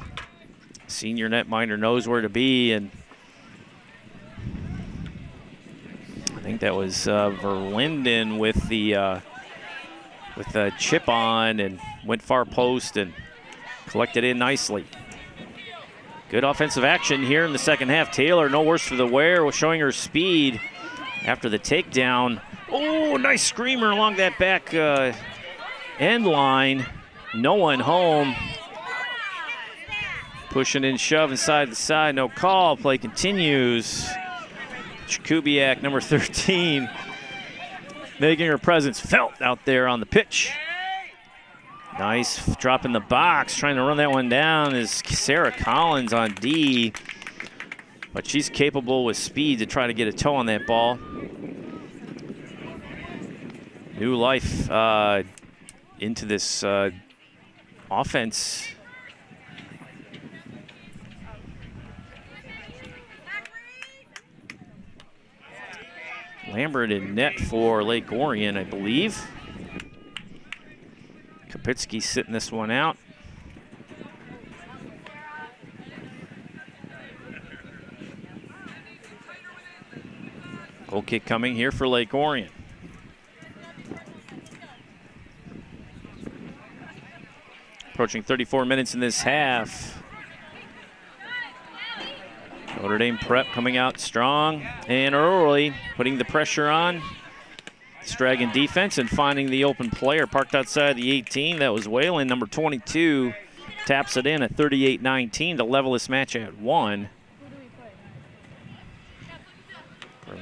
S1: Senior netminder knows where to be, and I think that was Verlinden with the chip on and went far post and collected in nicely. Good offensive action here in the second half. Taylor, no worse for the wear, showing her speed after the takedown. Oh, nice screamer along that back end line. No one home. Pushing and shoving side to side, no call. Play continues. Jakubiak, number 13, making her presence felt out there on the pitch. Nice drop in the box. Trying to run that one down is Sarah Collins on D. But she's capable with speed to try to get a toe on that ball. New life into this offense. Lambert in net for Lake Orion, I believe. Kapitsky sitting this one out. Goal kick coming here for Lake Orion. Approaching 34 minutes in this half. Notre Dame Prep coming out strong and early, putting the pressure on. This Dragon defense and finding the open player parked outside the 18. That was Whalen, number 22. Taps it in at 38-19 to level this match at 1.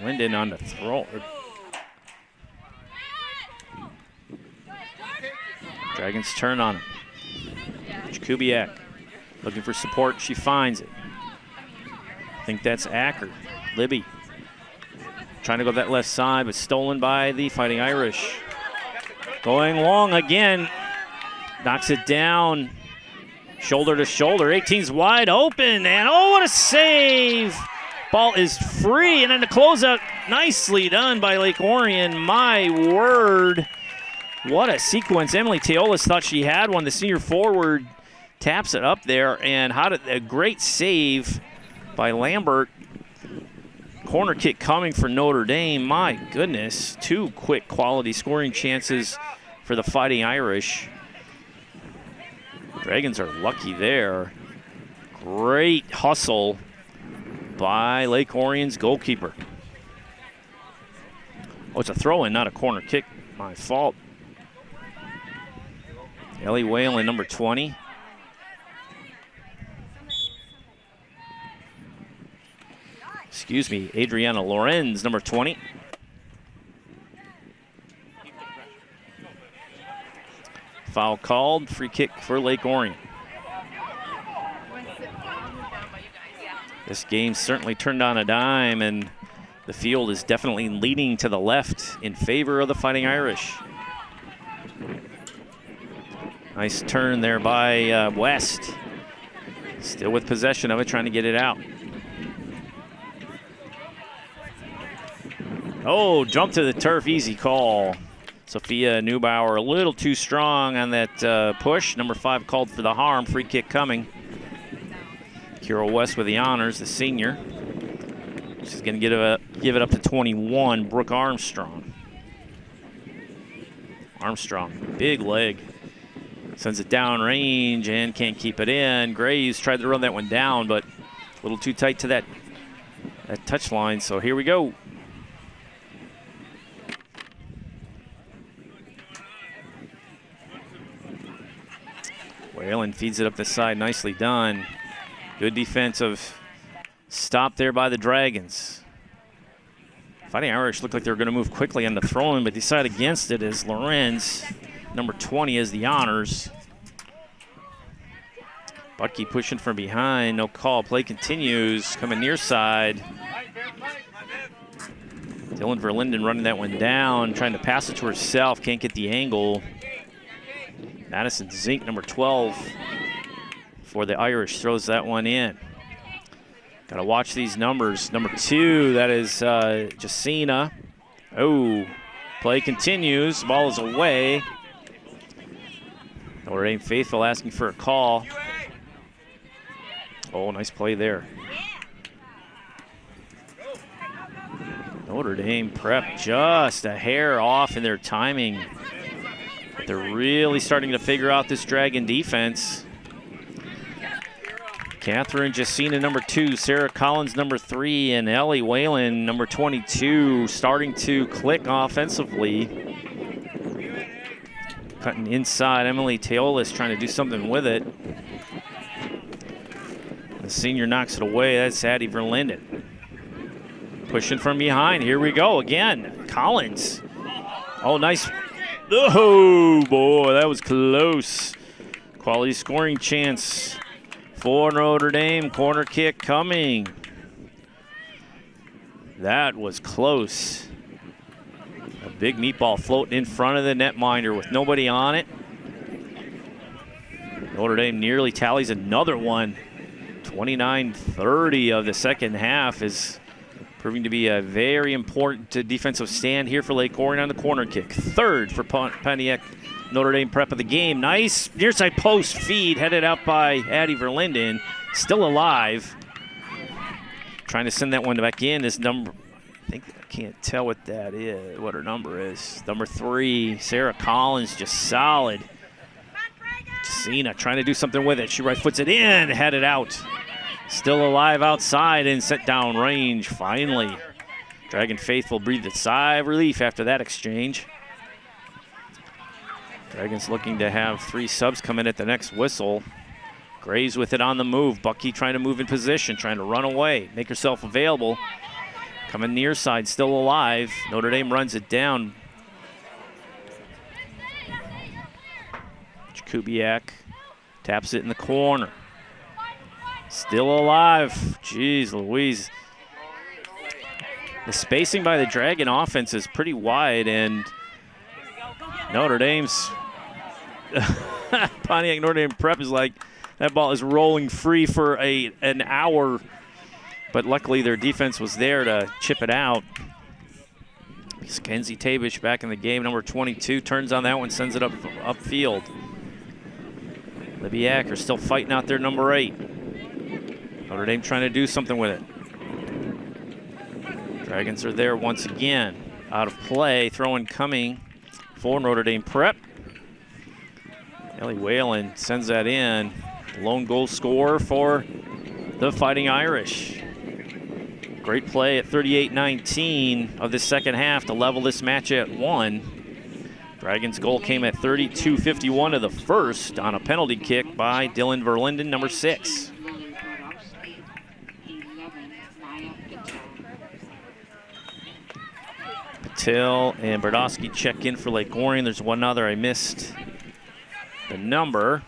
S1: Linden on the throw. Dragons turn on him. Jakubiak looking for support. She finds it. I think that's Acker. Libby trying to go that left side, but stolen by the Fighting Irish. Going long again. Knocks it down. Shoulder to shoulder. 18's wide open. And oh, what a save. Ball is free. And then the closeout nicely done by Lake Orion. My word. What a sequence. Emily Teolis thought she had one. The senior forward taps it up there. And a great save by Lambert. Corner kick coming for Notre Dame. My goodness. 2 quick quality scoring chances for the Fighting Irish. Dragons are lucky there. Great hustle by Lake Orion's goalkeeper. Oh, it's a throw-in, not a corner kick. My fault. Ellie Whalen, number 20. Excuse me, Adriana Lorenz, number 20. Foul called, free kick for Lake Orion. This game certainly turned on a dime, and the field is definitely leaning to the left in favor of the Fighting Irish. Nice turn there by West. Still with possession of it, trying to get it out. Oh, jump to the turf, easy call. Sophia Neubauer a little too strong on that push. Number 5 called for the harm, free kick coming. Kira West with the honors, the senior. She's going to give it up to 21, Brooke Armstrong. Armstrong, big leg. Sends it down range and can't keep it in. Graves tried to run that one down, but a little too tight to that that touch line. So here we go. Whalen feeds it up the side. Nicely done. Good defensive stop there by the Dragons. Fighting Irish looked like they were going to move quickly on the throw-in, but decide against it as Lorenz, number 20, has the honors. Butke pushing from behind, no call. Play continues, coming near side. Dylan Verlinden running that one down, trying to pass it to herself, can't get the angle. Madison Zink, number 12, for the Irish, throws that one in. Got to watch these numbers. Number 2, that is Jacina. Oh, play continues. Ball is away. Notre Dame faithful asking for a call. Oh, nice play there. Notre Dame Prep just a hair off in their timing. But they're really starting to figure out this Dragon defense. Catherine Jacina, number 2, Sarah Collins, number 3, and Ellie Whalen, number 22, starting to click offensively. Cutting inside, Emily Teolis trying to do something with it. The senior knocks it away. That's Addie Verlinden. Pushing from behind. Here we go again. Collins. Oh, nice. Oh, boy, that was close. Quality scoring chance for Notre Dame. Corner kick coming. That was close. A big meatball floating in front of the netminder with nobody on it. Notre Dame nearly tallies another one. 29-30 of the second half is proving to be a very important defensive stand here for Lake Orion on the corner kick. Third for Pontiac Notre Dame Prep of the game. Nice near side post feed headed out by Addie Verlinden. Still alive. Trying to send that one back in. This number, I can't tell what that is, what her number is. Number 3, Sarah Collins, just solid. Cena trying to do something with it. She right foots it in, headed out. Still alive outside and set down range finally. Dragon faithful breathed a sigh of relief after that exchange. Dragons looking to have 3 subs come in at the next whistle. Graves with it on the move. Bucky trying to move in position, trying to run away, make herself available. Coming near side, still alive. Notre Dame runs it down. Kubiak taps it in the corner. Still alive. Jeez Louise. The spacing by the Dragon offense is pretty wide, and Notre Dame's Pontiac Notre Dame Prep is like, that ball is rolling free for an hour, but luckily their defense was there to chip it out. Kenzie Tabish back in the game, number 22, turns on that one, sends it upfield. Libby Acker still fighting out there, number 8. Notre Dame trying to do something with it. Dragons are there once again. Out of play, throw-in coming for Notre Dame Prep. Ellie Whalen sends that in. Lone goal scorer for the Fighting Irish. Great play at 38-19 of the second half to level this match at 1. Dragons' goal came at 32:51 of the first on a penalty kick by Dylan Verlinden, number 6. Patel and Berdowski check in for Lake Orion. There's one other I missed the number.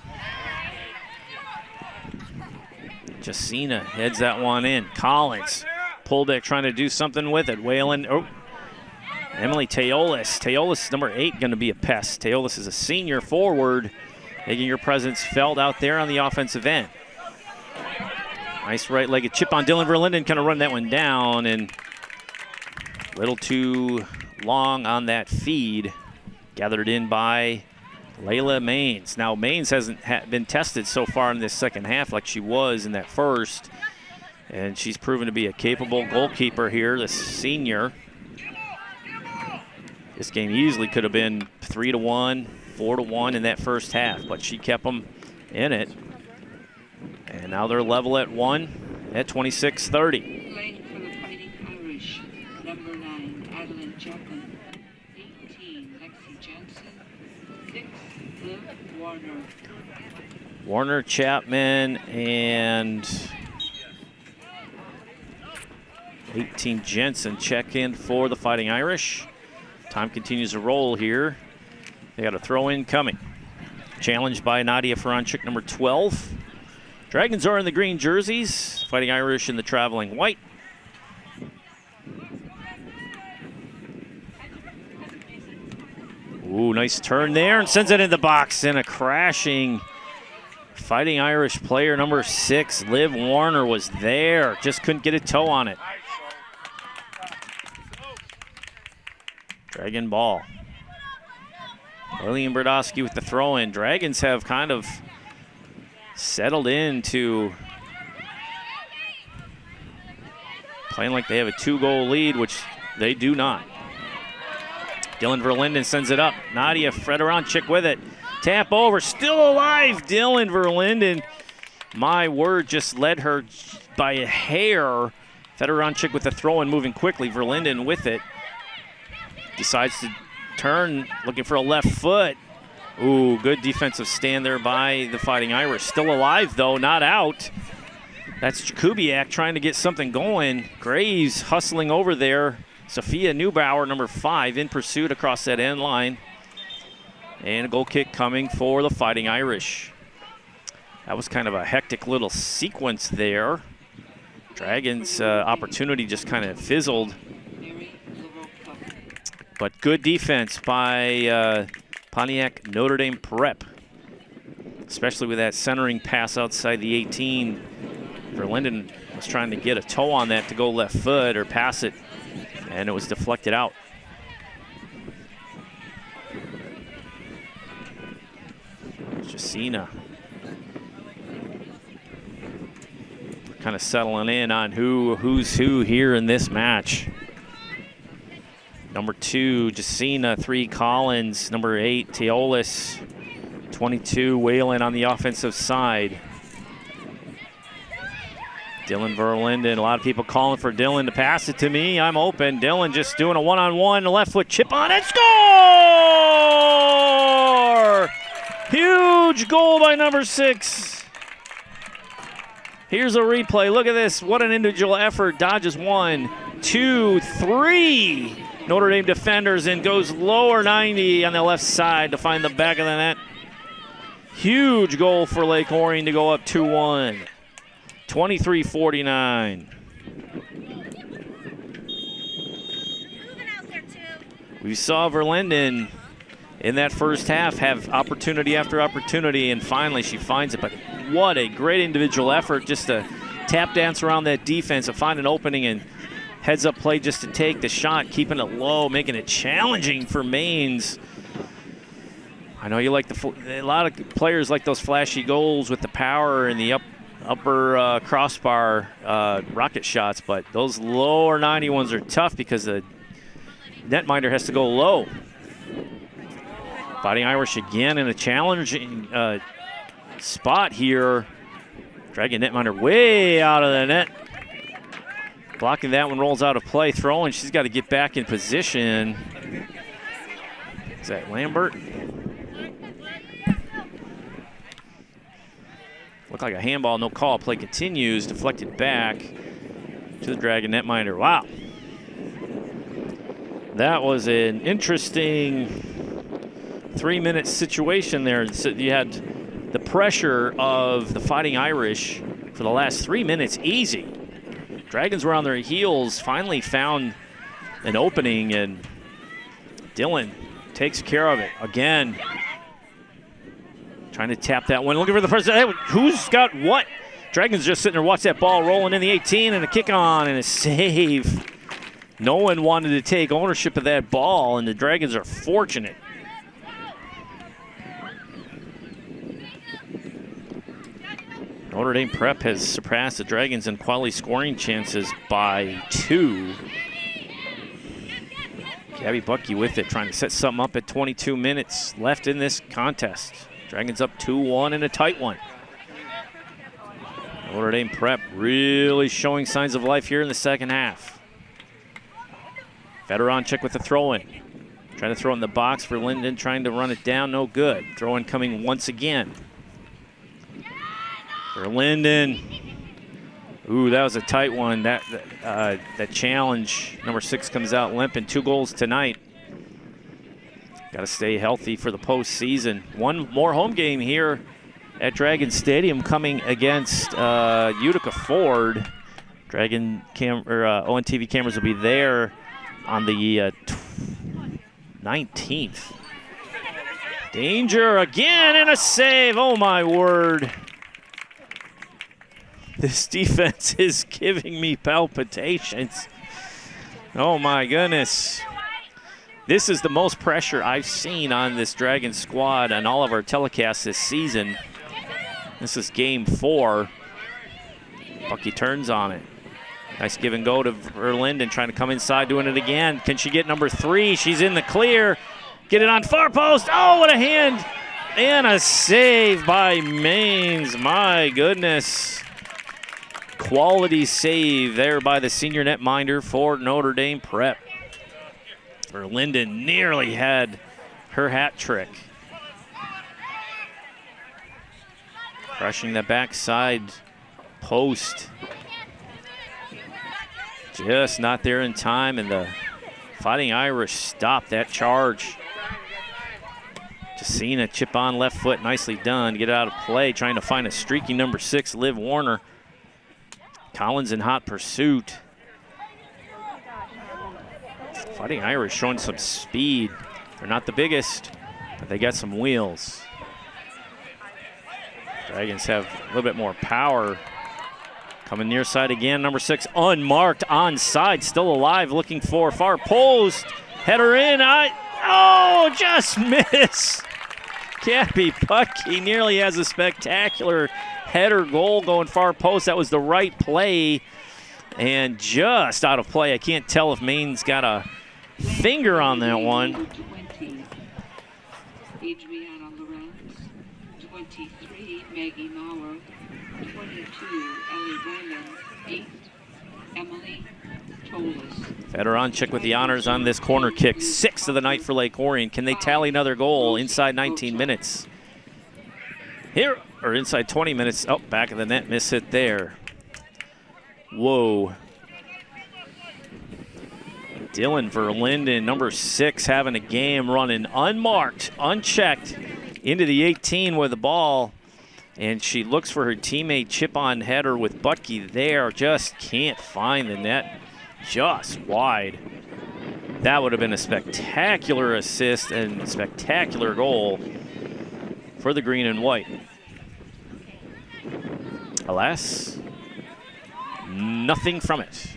S1: Jacina heads that one in. Collins, pullback trying to do something with it. Whalen, oh. Emily Teolis. Teolis, number 8, going to be a pest. Teolis is a senior forward, making your presence felt out there on the offensive end. Nice right-legged chip on Dylan Verlinden, kind of run that one down, and a little too long on that feed. Gathered in by Layla Maines. Now, Maines hasn't been tested so far in this second half like she was in that first, and she's proven to be a capable goalkeeper here, the senior. This game easily could have been 3-1, 4-1 in that first half, but she kept them in it. And now they're level at 1 at 26-30.
S7: Chapman. 18, Lexi Jensen. 6, Liv Warner.
S1: Warner, Chapman, and 18 Jensen check in for the Fighting Irish. Time continues to roll here. They got a throw in coming. Challenged by Nadia Feronchik, number 12. Dragons are in the green jerseys. Fighting Irish in the traveling white. Ooh, nice turn there, and sends it in the box. And a crashing Fighting Irish player, number 6, Liv Warner, was there. Just couldn't get a toe on it. Dragon ball. Lillian Brodowski with the throw-in. Dragons have kind of settled into playing like they have a 2-goal lead, which they do not. Dylan Verlinden sends it up. Nadia Fedoranchik with it. Tap over, still alive, Dylan Verlinden. My word, just led her by a hair. Fedoranchik with the throw-in, moving quickly. Verlinden with it. Decides to turn, looking for a left foot. Ooh, good defensive stand there by the Fighting Irish. Still alive, though, not out. That's Jakubiak trying to get something going. Graves hustling over there. Sophia Neubauer, number 5, in pursuit across that end line. And a goal kick coming for the Fighting Irish. That was kind of a hectic little sequence there. Dragons' opportunity just kind of fizzled. But good defense by Pontiac Notre Dame Prep, especially with that centering pass outside the 18. Verlinden was trying to get a toe on that to go left foot or pass it, and it was deflected out. Jacina kind of settling in on who's who here in this match. Number 2, Jacina. 3, Collins. Number 8, Teolis. 22, Whalen on the offensive side. Dylan Verlinden. A lot of people calling for Dylan to pass it to me. I'm open. Dylan just doing a one-on-one, left foot chip on it. Score! Huge goal by number 6. Here's a replay. Look at this. What an individual effort. Dodges 1, 2, 3. Notre Dame defenders and goes lower 90 on the left side to find the back of the net. Huge goal for Lake Orion to go up 2-1. 23-49. We saw Verlinden in that first half have opportunity after opportunity, and finally she finds it. But what a great individual effort just to tap dance around that defense and find an opening and heads-up play just to take the shot, keeping it low, making it challenging for Maines. I know you like a lot of players like those flashy goals with the power and the upper crossbar rocket shots, but those lower 90 ones are tough because the netminder has to go low. Fighting Irish again in a challenging spot here. Dragging netminder way out of the net. Blocking that one, rolls out of play. Throwing, she's got to get back in position. Is that Lambert? Looked like a handball, no call. Play continues, deflected back to the Dragon netminder. Wow. That was an interesting 3-minute situation there. So you had the pressure of the Fighting Irish for the last 3 minutes easy. Dragons were on their heels, finally found an opening, and Dylan takes care of it again. Trying to tap that one, looking for the first. Hey, who's got what? Dragons just sitting there, watch that ball rolling in the 18, and a kick on and a save. No one wanted to take ownership of that ball, and the Dragons are fortunate. Notre Dame Prep has surpassed the Dragons in quality scoring chances by 2. Gabby Bucky with it, trying to set something up at 22 minutes left in this contest. Dragons up 2-1 in a tight one. Notre Dame Prep really showing signs of life here in the second half. Federonchik with the throw-in. Trying to throw in the box for Linden, trying to run it down, no good. Throw-in coming once again. For Linden. Ooh, that was a tight one. That challenge, number 6 comes out limping. 2 goals tonight. Got to stay healthy for the postseason. One more home game here at Dragon Stadium coming against Utica Ford. ONTV cameras will be there on the 19th. Danger again and a save. Oh my word. This defense is giving me palpitations. Oh my goodness. This is the most pressure I've seen on this Dragon squad on all of our telecasts this season. This is game 4. Bucky turns on it. Nice give and go to Verlinden, trying to come inside, doing it again. Can she get number 3? She's in the clear. Get it on far post. Oh, what a hand. And a save by Maines. My goodness. Quality save there by the senior netminder for Notre Dame Prep. Verlinden nearly had her hat trick. Crushing the backside post. Just not there in time, and the Fighting Irish stopped that charge. Jacina chip on left foot, nicely done to get it out of play, trying to find a streaky number 6, Liv Warner. Collins in hot pursuit. Fighting Irish showing some speed. They're not the biggest, but they got some wheels. Dragons have a little bit more power. Coming near side again, number 6, unmarked, onside, still alive, looking for far post. Header in, just miss. Gabby Putke nearly has a spectacular header goal going far post. That was the right play and just out of play. I can't tell if Maine's got a finger on that one.
S7: 20, Adriana Lorenz. 23, Maggie Maurer. 22, Ellie Raymond. 8, Emily Tolis.
S1: Federonchik with the honors on this corner kick. 6th of the night for Lake Orion. Can they tally another goal inside 19 minutes? Here, or inside 20 minutes. Oh, back of the net, miss it there. Whoa. Dylan Verlinden, number 6, having a game, running unmarked, unchecked into the 18 with the ball. And she looks for her teammate, chip on header with Butke there. Just can't find the net, just wide. That would have been a spectacular assist and spectacular goal for the green and white. Alas, nothing from it.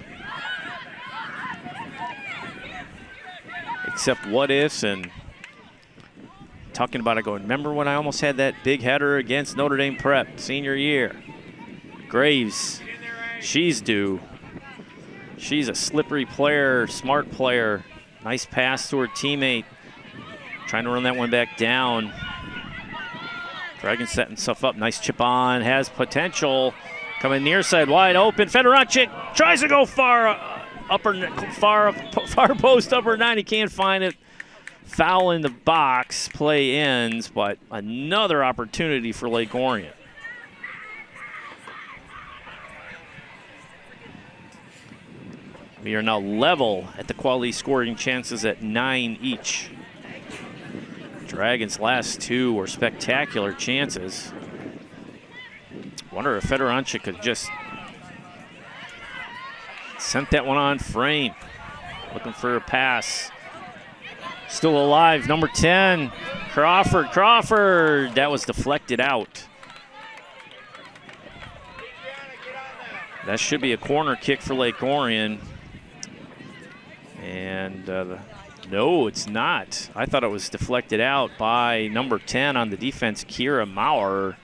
S1: Except what ifs and talking about it going, remember when I almost had that big header against Notre Dame Prep senior year? Graves, she's due. She's a slippery player, smart player. Nice pass to her teammate. Trying to run that one back down. Dragon setting stuff up. Nice chip on. Has potential. Coming near side, wide open. Federonchik tries to go far post, upper 90. Can't find it. Foul in the box. Play ends, but another opportunity for Lake Orion. We are now level at the quality scoring chances at 9 each. Dragons' last 2 were spectacular chances. Wonder if Federonchik could just sent that one on frame. Looking for a pass. Still alive, number 10, Crawford. That was deflected out. That should be a corner kick for Lake Orion. And no, it's not. I thought it was deflected out by number 10 on the defense, Kira Maurer.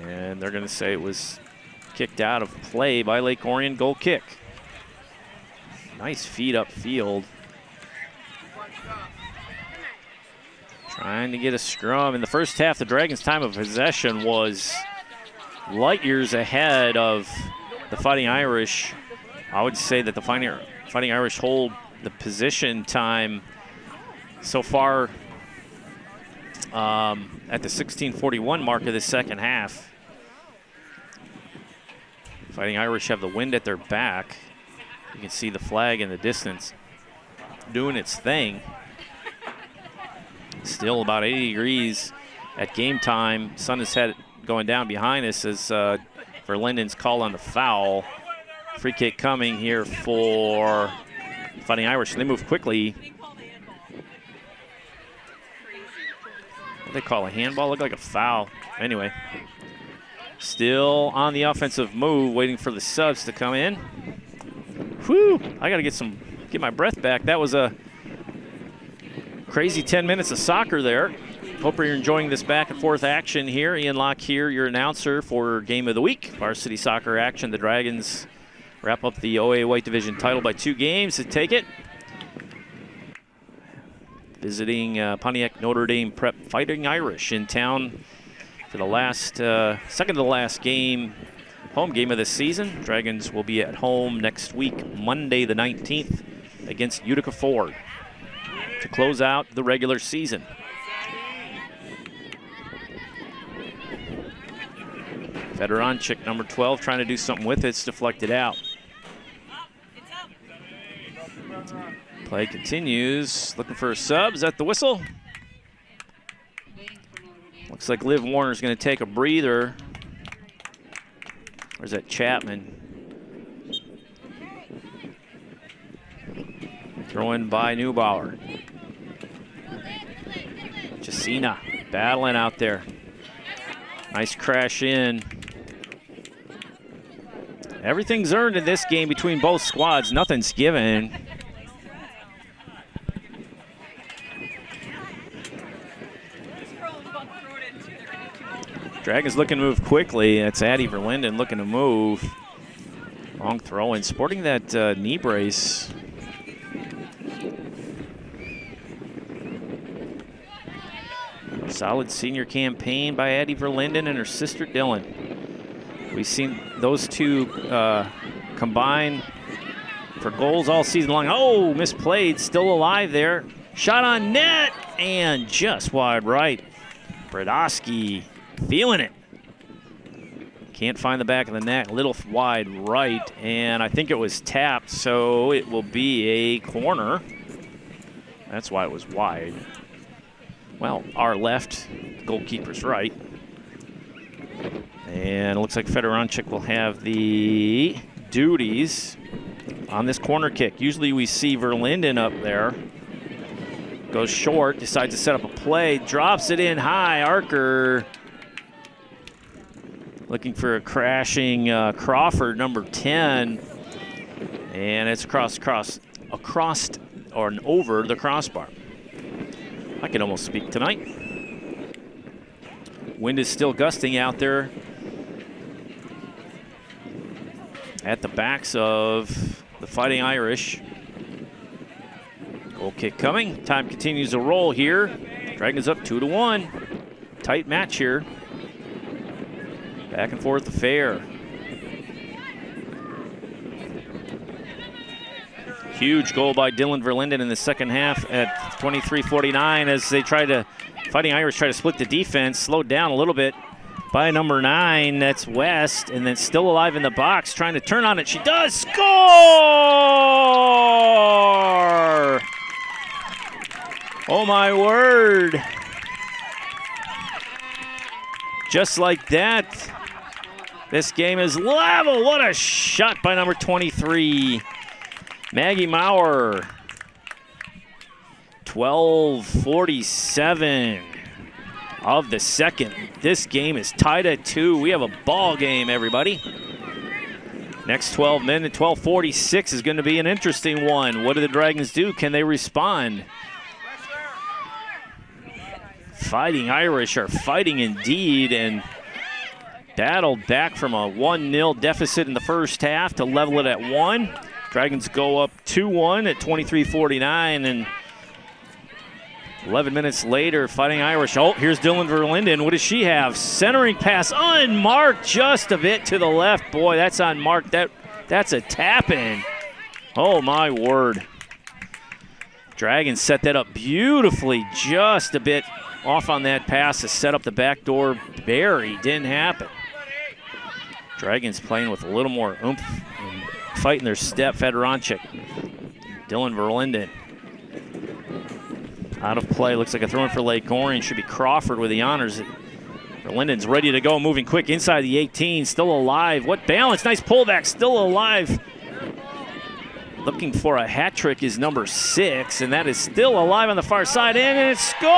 S1: And they're going to say it was kicked out of play by Lake Orion. Goal kick. Nice feed upfield. Trying to get a scrum. In the first half, the Dragons' time of possession was light years ahead of the Fighting Irish I would say that the Fighting Irish hold the position time so far at the 16:41 mark of the second half. Fighting Irish have the wind at their back. You can see the flag in the distance doing its thing. Still about 80 degrees at game time. Sun is going down behind us as Verlinden's call on the foul. Free kick coming here for Fighting Irish. They move quickly. What do they call a handball? Looked like a foul. Anyway, still on the offensive move, waiting for the subs to come in. Whew! I got to get my breath back. That was a crazy 10 minutes of soccer there. Hope you're enjoying this back and forth action here. Ian Locke here, your announcer for Game of the Week. Varsity soccer action. The Dragons wrap up the OAA White Division title by 2 games to take it. Visiting Pontiac Notre Dame Prep Fighting Irish in town for the last, second to the last game, home game of the season. Dragons will be at home next week, Monday the 19th, against Utica Ford to close out the regular season. Federonchik, number 12, trying to do something with it. It's deflected out. Play continues. Looking for a sub. Is that the whistle? Looks like Liv Warner's going to take a breather. Or is that Chapman? Throw in by Neubauer. Jacina battling out there. Nice crash in. Everything's earned in this game between both squads. Nothing's given. Dragons looking to move quickly. That's Addie Verlinden looking to move. Long throw in, sporting that knee brace. Solid senior campaign by Addie Verlinden and her sister Dylan. We've seen those two combine for goals all season long. Oh, misplayed, still alive there. Shot on net and just wide right. Brodowski feeling it. Can't find the back of the net, a little wide right, and I think it was tapped, so it will be a corner. That's why it was wide. Well, our left, goalkeeper's right. And it looks like Federonchik will have the duties on this corner kick. Usually we see Verlinden up there. Goes short, decides to set up a play, drops it in high. Archer looking for a crashing Crawford, number 10. And it's across or an over the crossbar. I can almost speak tonight. Wind is still gusting out there at the backs of the Fighting Irish. Goal kick coming. Time continues to roll here. Dragons up 2-1. Tight match here. Back and forth affair. Huge goal by Dylan Verlinden in the second half at 23:49 as they Fighting Irish try to split the defense. Slowed down a little bit by number 9. That's West, and then still alive in the box, trying to turn on it. She does score! Oh my word. Just like that, this game is level. What a shot by number 23. Maggie Maurer. 12:47 of the second. This game is tied at 2. We have a ball game, everybody. Next 12 minutes, 12:46 is going to be an interesting one. What do the Dragons do? Can they respond? Fighting Irish are fighting indeed and battled back from a 1-0 deficit in the first half to level it at 1. Dragons go up 2-1 at 23:49, and 11 minutes later, Fighting Irish. Oh, here's Dylan Verlinden. What does she have? Centering pass unmarked, just a bit to the left. Boy, that's unmarked. That That's a tap-in. Oh, my word. Dragons set that up beautifully, just a bit off on that pass to set up the backdoor. Barry didn't happen. Dragons playing with a little more oomph and fighting their step. Fedoronchik, Dylan Verlinden. Out of play, looks like a throw in for Lake Orion. Should be Crawford with the honors. Verlinden's ready to go, moving quick inside the 18, still alive. What balance, nice pullback, still alive. Looking for a hat trick is number 6, and that is still alive on the far side, and it's score!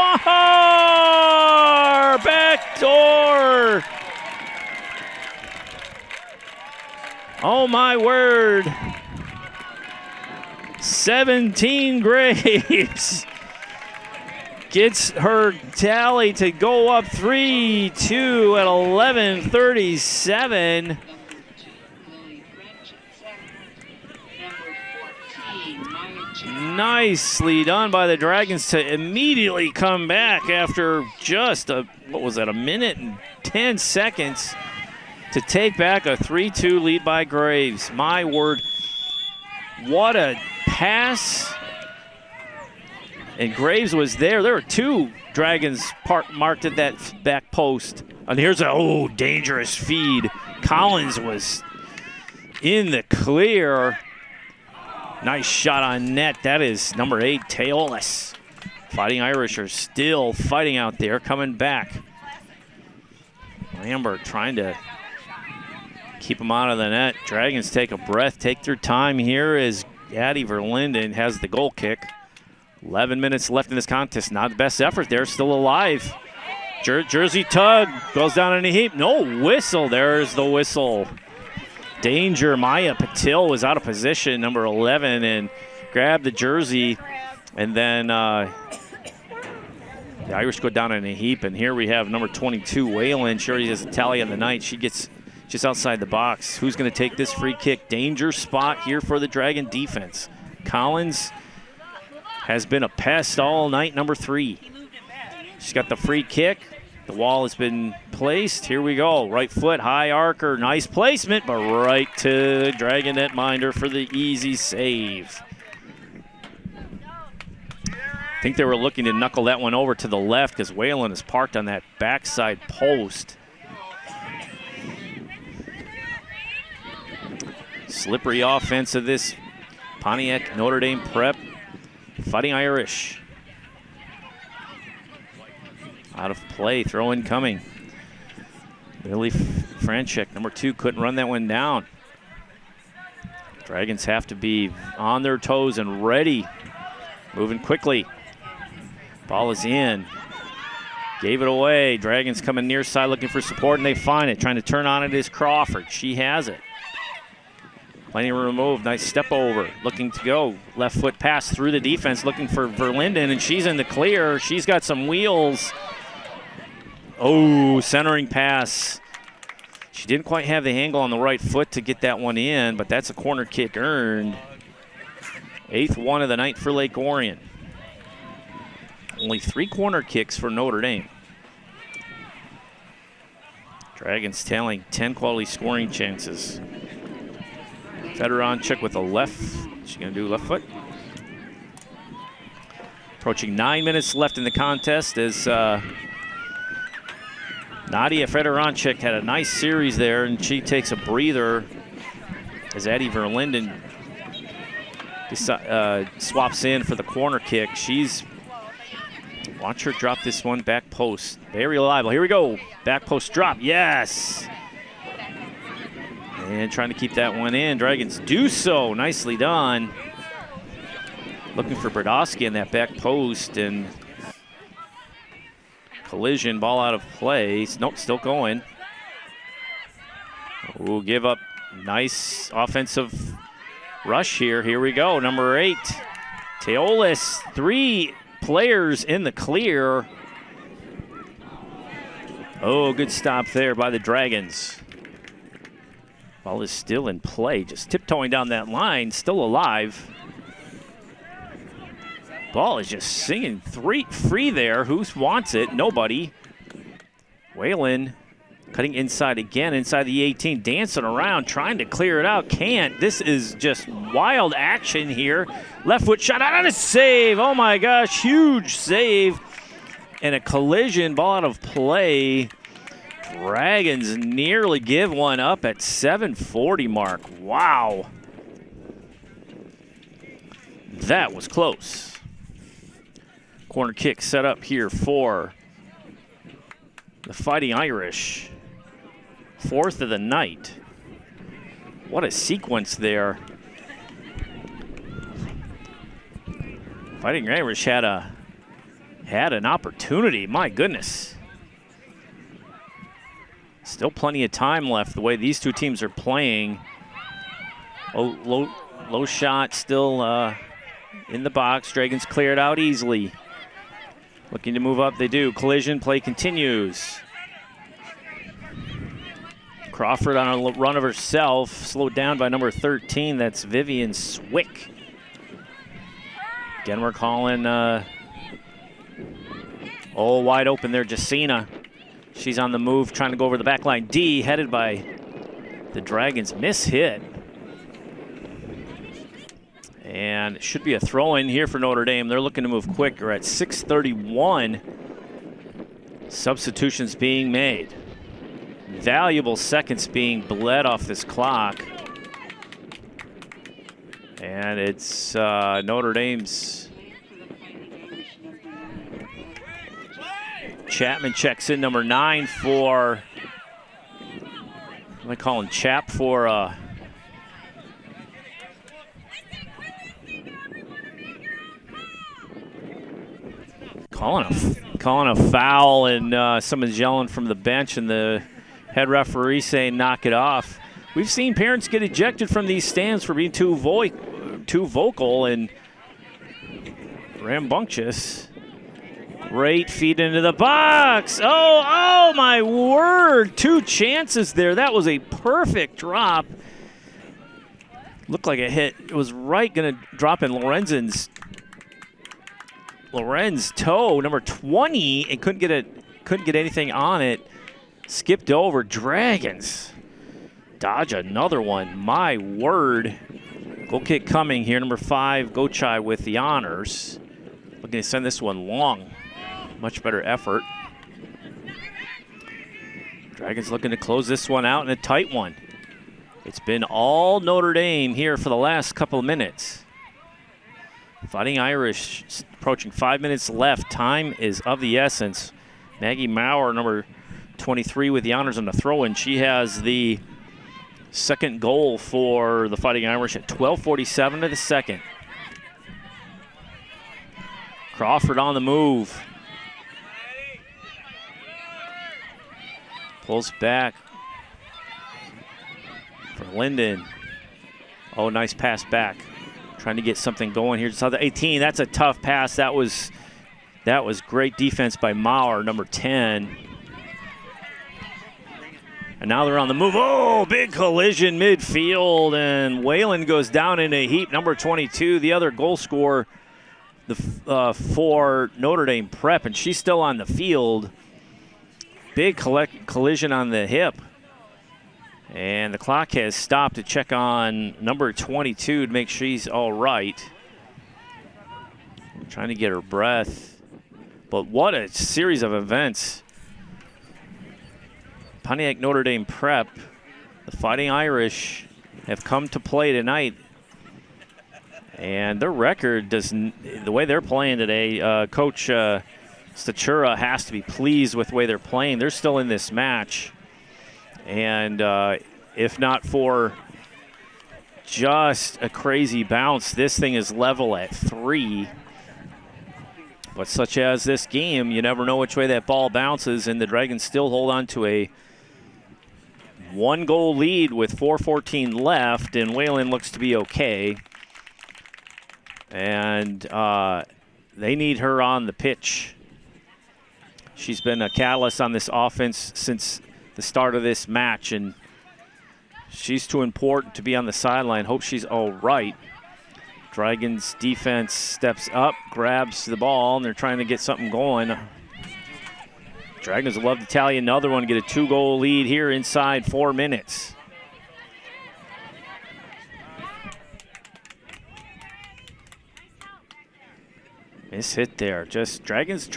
S1: Backdoor! Oh my word. 17 Graves gets her tally to go up 3-2 at 11:37. Nicely done by the Dragons to immediately come back after just a minute and 10 seconds to take back a 3-2 lead by Graves. My word, what a pass. And Graves was there. There were 2 Dragons marked at that back post. And here's a dangerous feed. Collins was in the clear. Nice shot on net. That is number 8, Teolis. Fighting Irish are still fighting out there, coming back. Lambert trying to keep them out of the net. Dragons take a breath, take their time here as Addie Verlinden has the goal kick. 11 minutes left in this contest. Not the best effort there, still alive. Jersey tug goes down in a heap. No whistle. There's the whistle. Danger. Maya Patil was out of position, number 11, and grabbed the jersey. And then the Irish go down in a heap. And here we have number 22, Whalen. She already has a tally on the night. She gets just outside the box. Who's going to take this free kick? Danger spot here for the Dragon defense. Collins has been a pest all night, number 3. She's got the free kick. The wall has been placed. Here we go. Right foot, high arcer. Nice placement, but right to Dragon netminder for the easy save. I think they were looking to knuckle that one over to the left because Whalen is parked on that backside post. Slippery offense of this Pontiac Notre Dame Prep. Fighting Irish. Out of play, throw in coming. Lily Franchek, number 2, couldn't run that one down. Dragons have to be on their toes and ready. Moving quickly. Ball is in. Gave it away. Dragons coming near side looking for support, and they find it. Trying to turn on it is Crawford. She has it. Plenty of room to move. Nice step over. Looking to go. Left foot pass through the defense. Looking for Verlinden, and she's in the clear. She's got some wheels. Oh, centering pass. She didn't quite have the angle on the right foot to get that one in, but that's a corner kick earned. 8th one of the night for Lake Orion. Only 3 corner kicks for Notre Dame. Dragons tailing 10 quality scoring chances. Fedoronchik with a left. She's going to do left foot. Approaching 9 minutes left in the contest as Nadia Fedoronchik had a nice series there, and she takes a breather as Addie Verlinden swaps in for the corner kick. Watch her drop this one back post. Very reliable. Here we go. Back post drop. Yes. And trying to keep that one in. Dragons do so. Nicely done. Looking for Brodowski in that back post, and collision, ball out of play. Nope, still going. We'll give up. Nice offensive rush here. Here we go. Number 8, Teolis. 3 players in the clear. Oh, good stop there by the Dragons. Ball is still in play, just tiptoeing down that line, still alive. Ball is just singing free there. Who wants it? Nobody. Whalen Cutting inside again, inside the 18, dancing around, trying to clear it out. Can't. This is just wild action here. Left foot shot out and a save. Oh my gosh, huge save. And a collision, ball out of play. Dragons nearly give one up at 7:40 mark. Wow. That was close. Corner kick set up here for the Fighting Irish. 4th of the night. What a sequence there. Fighting Irish had an opportunity. My goodness. Still plenty of time left the way these two teams are playing. Oh, low shot still in the box. Dragons clear it out easily. Looking to move up, they do. Collision, play continues. Crawford on a run of herself, slowed down by number 13. That's Vivian Swick. Again, we're calling, wide open there, Jacina. She's on the move, trying to go over the back line. D, headed by the Dragons, miss hit. And it should be a throw-in here for Notre Dame. They're looking to move quick. We're at 6:31. Substitutions being made. Valuable seconds being bled off this clock. And it's Notre Dame's. Chapman checks in, number 9 for, what am I calling Chap for calling a foul, and someone's yelling from the bench, and the head referee saying knock it off. We've seen parents get ejected from these stands for being too vocal and rambunctious. Great feed into the box. Oh my word. 2 chances there. That was a perfect drop. Looked like a hit. It was right going to drop in Lorenz toe, number 20, and couldn't get anything on it. Skipped over. Dragons dodge another one. My word. Goal kick coming here. Number 5, Gochai with the honors. Looking to send this one long. Much better effort. Dragons looking to close this one out in a tight one. It's been all Notre Dame here for the last couple of minutes. Fighting Irish approaching 5 minutes left. Time is of the essence. Maggie Maurer, number 23, with the honors on the throw-in. She has the second goal for the Fighting Irish at 12:47 of the second. Crawford on the move. Pulls back for Linden. Oh, nice pass back. Trying to get something going here. Just saw the 18. That's a tough pass. That was great defense by Maurer, number 10. And now they're on the move. Oh, big collision midfield, and Whalen goes down in a heap. Number 22, the other goal scorer for Notre Dame Prep, and she's still on the field. Big collision on the hip. And the clock has stopped to check on number 22 to make sure she's all right. Trying to get her breath. But what a series of events. Pontiac Notre Dame Prep, the Fighting Irish, have come to play tonight. And their record doesn't, the way they're playing today, Coach Statura has to be pleased with the way they're playing. They're still in this match. And if not for just a crazy bounce, this thing is level at 3. But such as this game, you never know which way that ball bounces, and the Dragons still hold on to a 1-goal lead with 4:14 left, and Whalen looks to be okay. And they need her on the pitch. She's been a catalyst on this offense since the start of this match, and she's too important to be on the sideline. Hope she's all right. Dragons defense steps up, grabs the ball, and they're trying to get something going. Dragons would love to tally another one, get a 2-goal lead here inside 4 minutes. Miss hit there. Just Dragons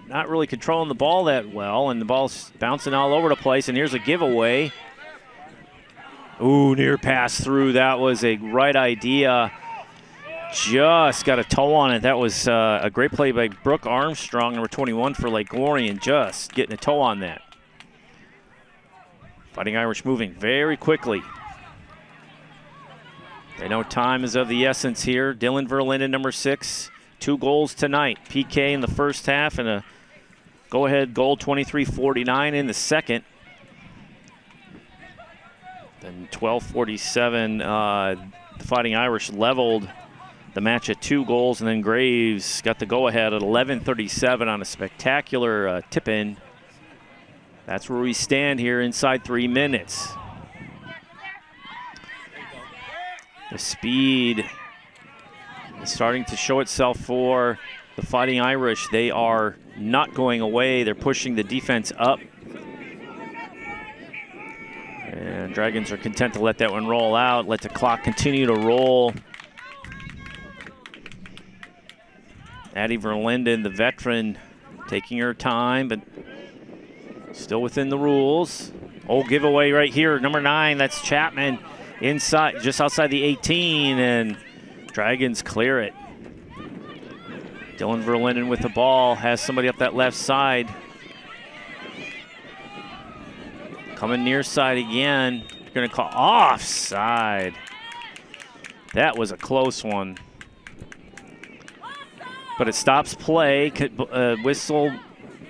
S1: not really controlling the ball that well, and the ball's bouncing all over the place, and here's a giveaway. Ooh, near pass through. That was a right idea. Just got a toe on it. That was a great play by Brooke Armstrong, number 21 for Lake Orion, just getting a toe on that. Fighting Irish moving very quickly. They know time is of the essence here. Dylan Verlinden, number 6, 2 goals tonight. PK in the first half and a go-ahead goal, 23-49 in the second. Then 12:47, the Fighting Irish leveled the match at 2 goals, and then Graves got the go-ahead at 11:37 on a spectacular tip-in. That's where we stand here inside 3 minutes. The speed is starting to show itself for the Fighting Irish. They are not going away. They're pushing the defense up. And Dragons are content to let that one roll out, let the clock continue to roll. Addie Verlinden, the veteran, taking her time, but still within the rules. Oh, giveaway right here, number 9, that's Chapman, inside, just outside the 18, and Dragons clear it. Dylan Verlinden with the ball, has somebody up that left side. Coming near side again. You're going to call offside. That was a close one. But it stops play. Whistle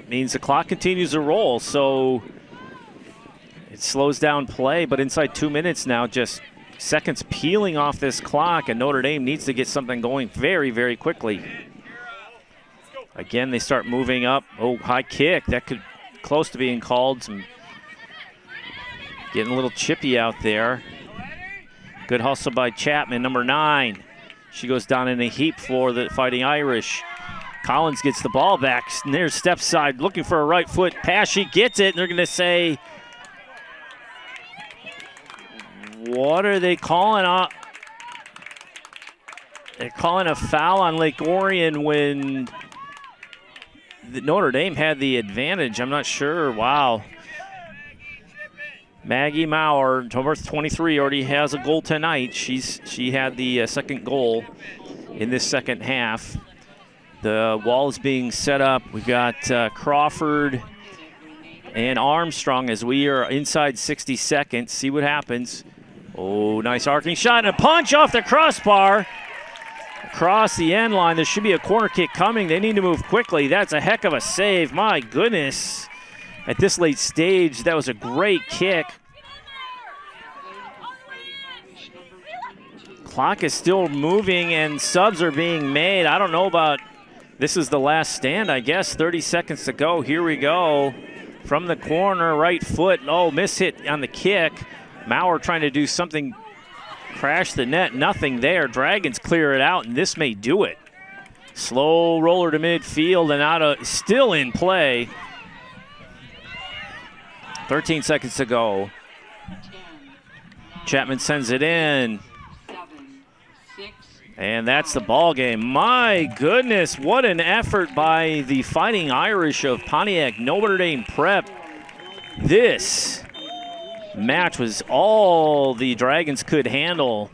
S1: means the clock continues to roll. So it slows down play. But inside 2 minutes now, just seconds peeling off this clock. And Notre Dame needs to get something going very, very quickly. Again, they start moving up. Oh, high kick. That could close to being called. Some getting a little chippy out there. Good hustle by Chapman, number 9. She goes down in a heap for the Fighting Irish. Collins gets the ball back. Near step side, looking for a right foot pass. She gets it, and they're going to say, what are they calling? They're calling a foul on Lake Orion when Notre Dame had the advantage. I'm not sure. Wow. Maggie Maurer, number 23, already has a goal tonight. She had the second goal in this second half. The wall is being set up. We've got Crawford and Armstrong as we are inside 60 seconds. See what happens. Oh, nice arcing shot and a punch off the crossbar. Across the end line. There should be a corner kick coming. They need to move quickly. That's a heck of a save. My goodness. At this late stage, that was a great kick. Clock is still moving and subs are being made. I don't know about, this is the last stand, I guess. 30 seconds to go. Here we go. From the corner, right foot. Oh, miss hit on the kick. Maurer trying to do something. Crash the net. Nothing there. Dragons clear it out, and this may do it. Slow roller to midfield and out of, still in play. 13 seconds to go. Chapman sends it in. And that's the ball game. My goodness, what an effort by the Fighting Irish of Pontiac Notre Dame Prep. This match was all the Dragons could handle,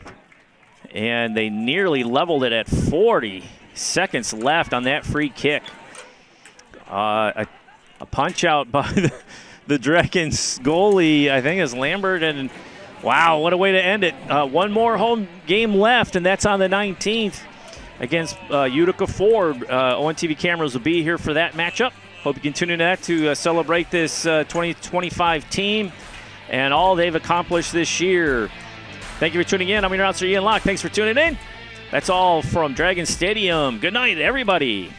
S1: and they nearly leveled it at 40 seconds left on that free kick. A punch out by the Dragons goalie, I think, is Lambert, and wow, what a way to end it. One more home game left, and that's on the 19th against Utica Ford. ONTV cameras will be here for that matchup. Hope you can tune in to that to celebrate this 2025 team and all they've accomplished this year. Thank you for tuning in. I'm your announcer, Ian Locke. Thanks for tuning in. That's all from Dragon Stadium. Good night, everybody.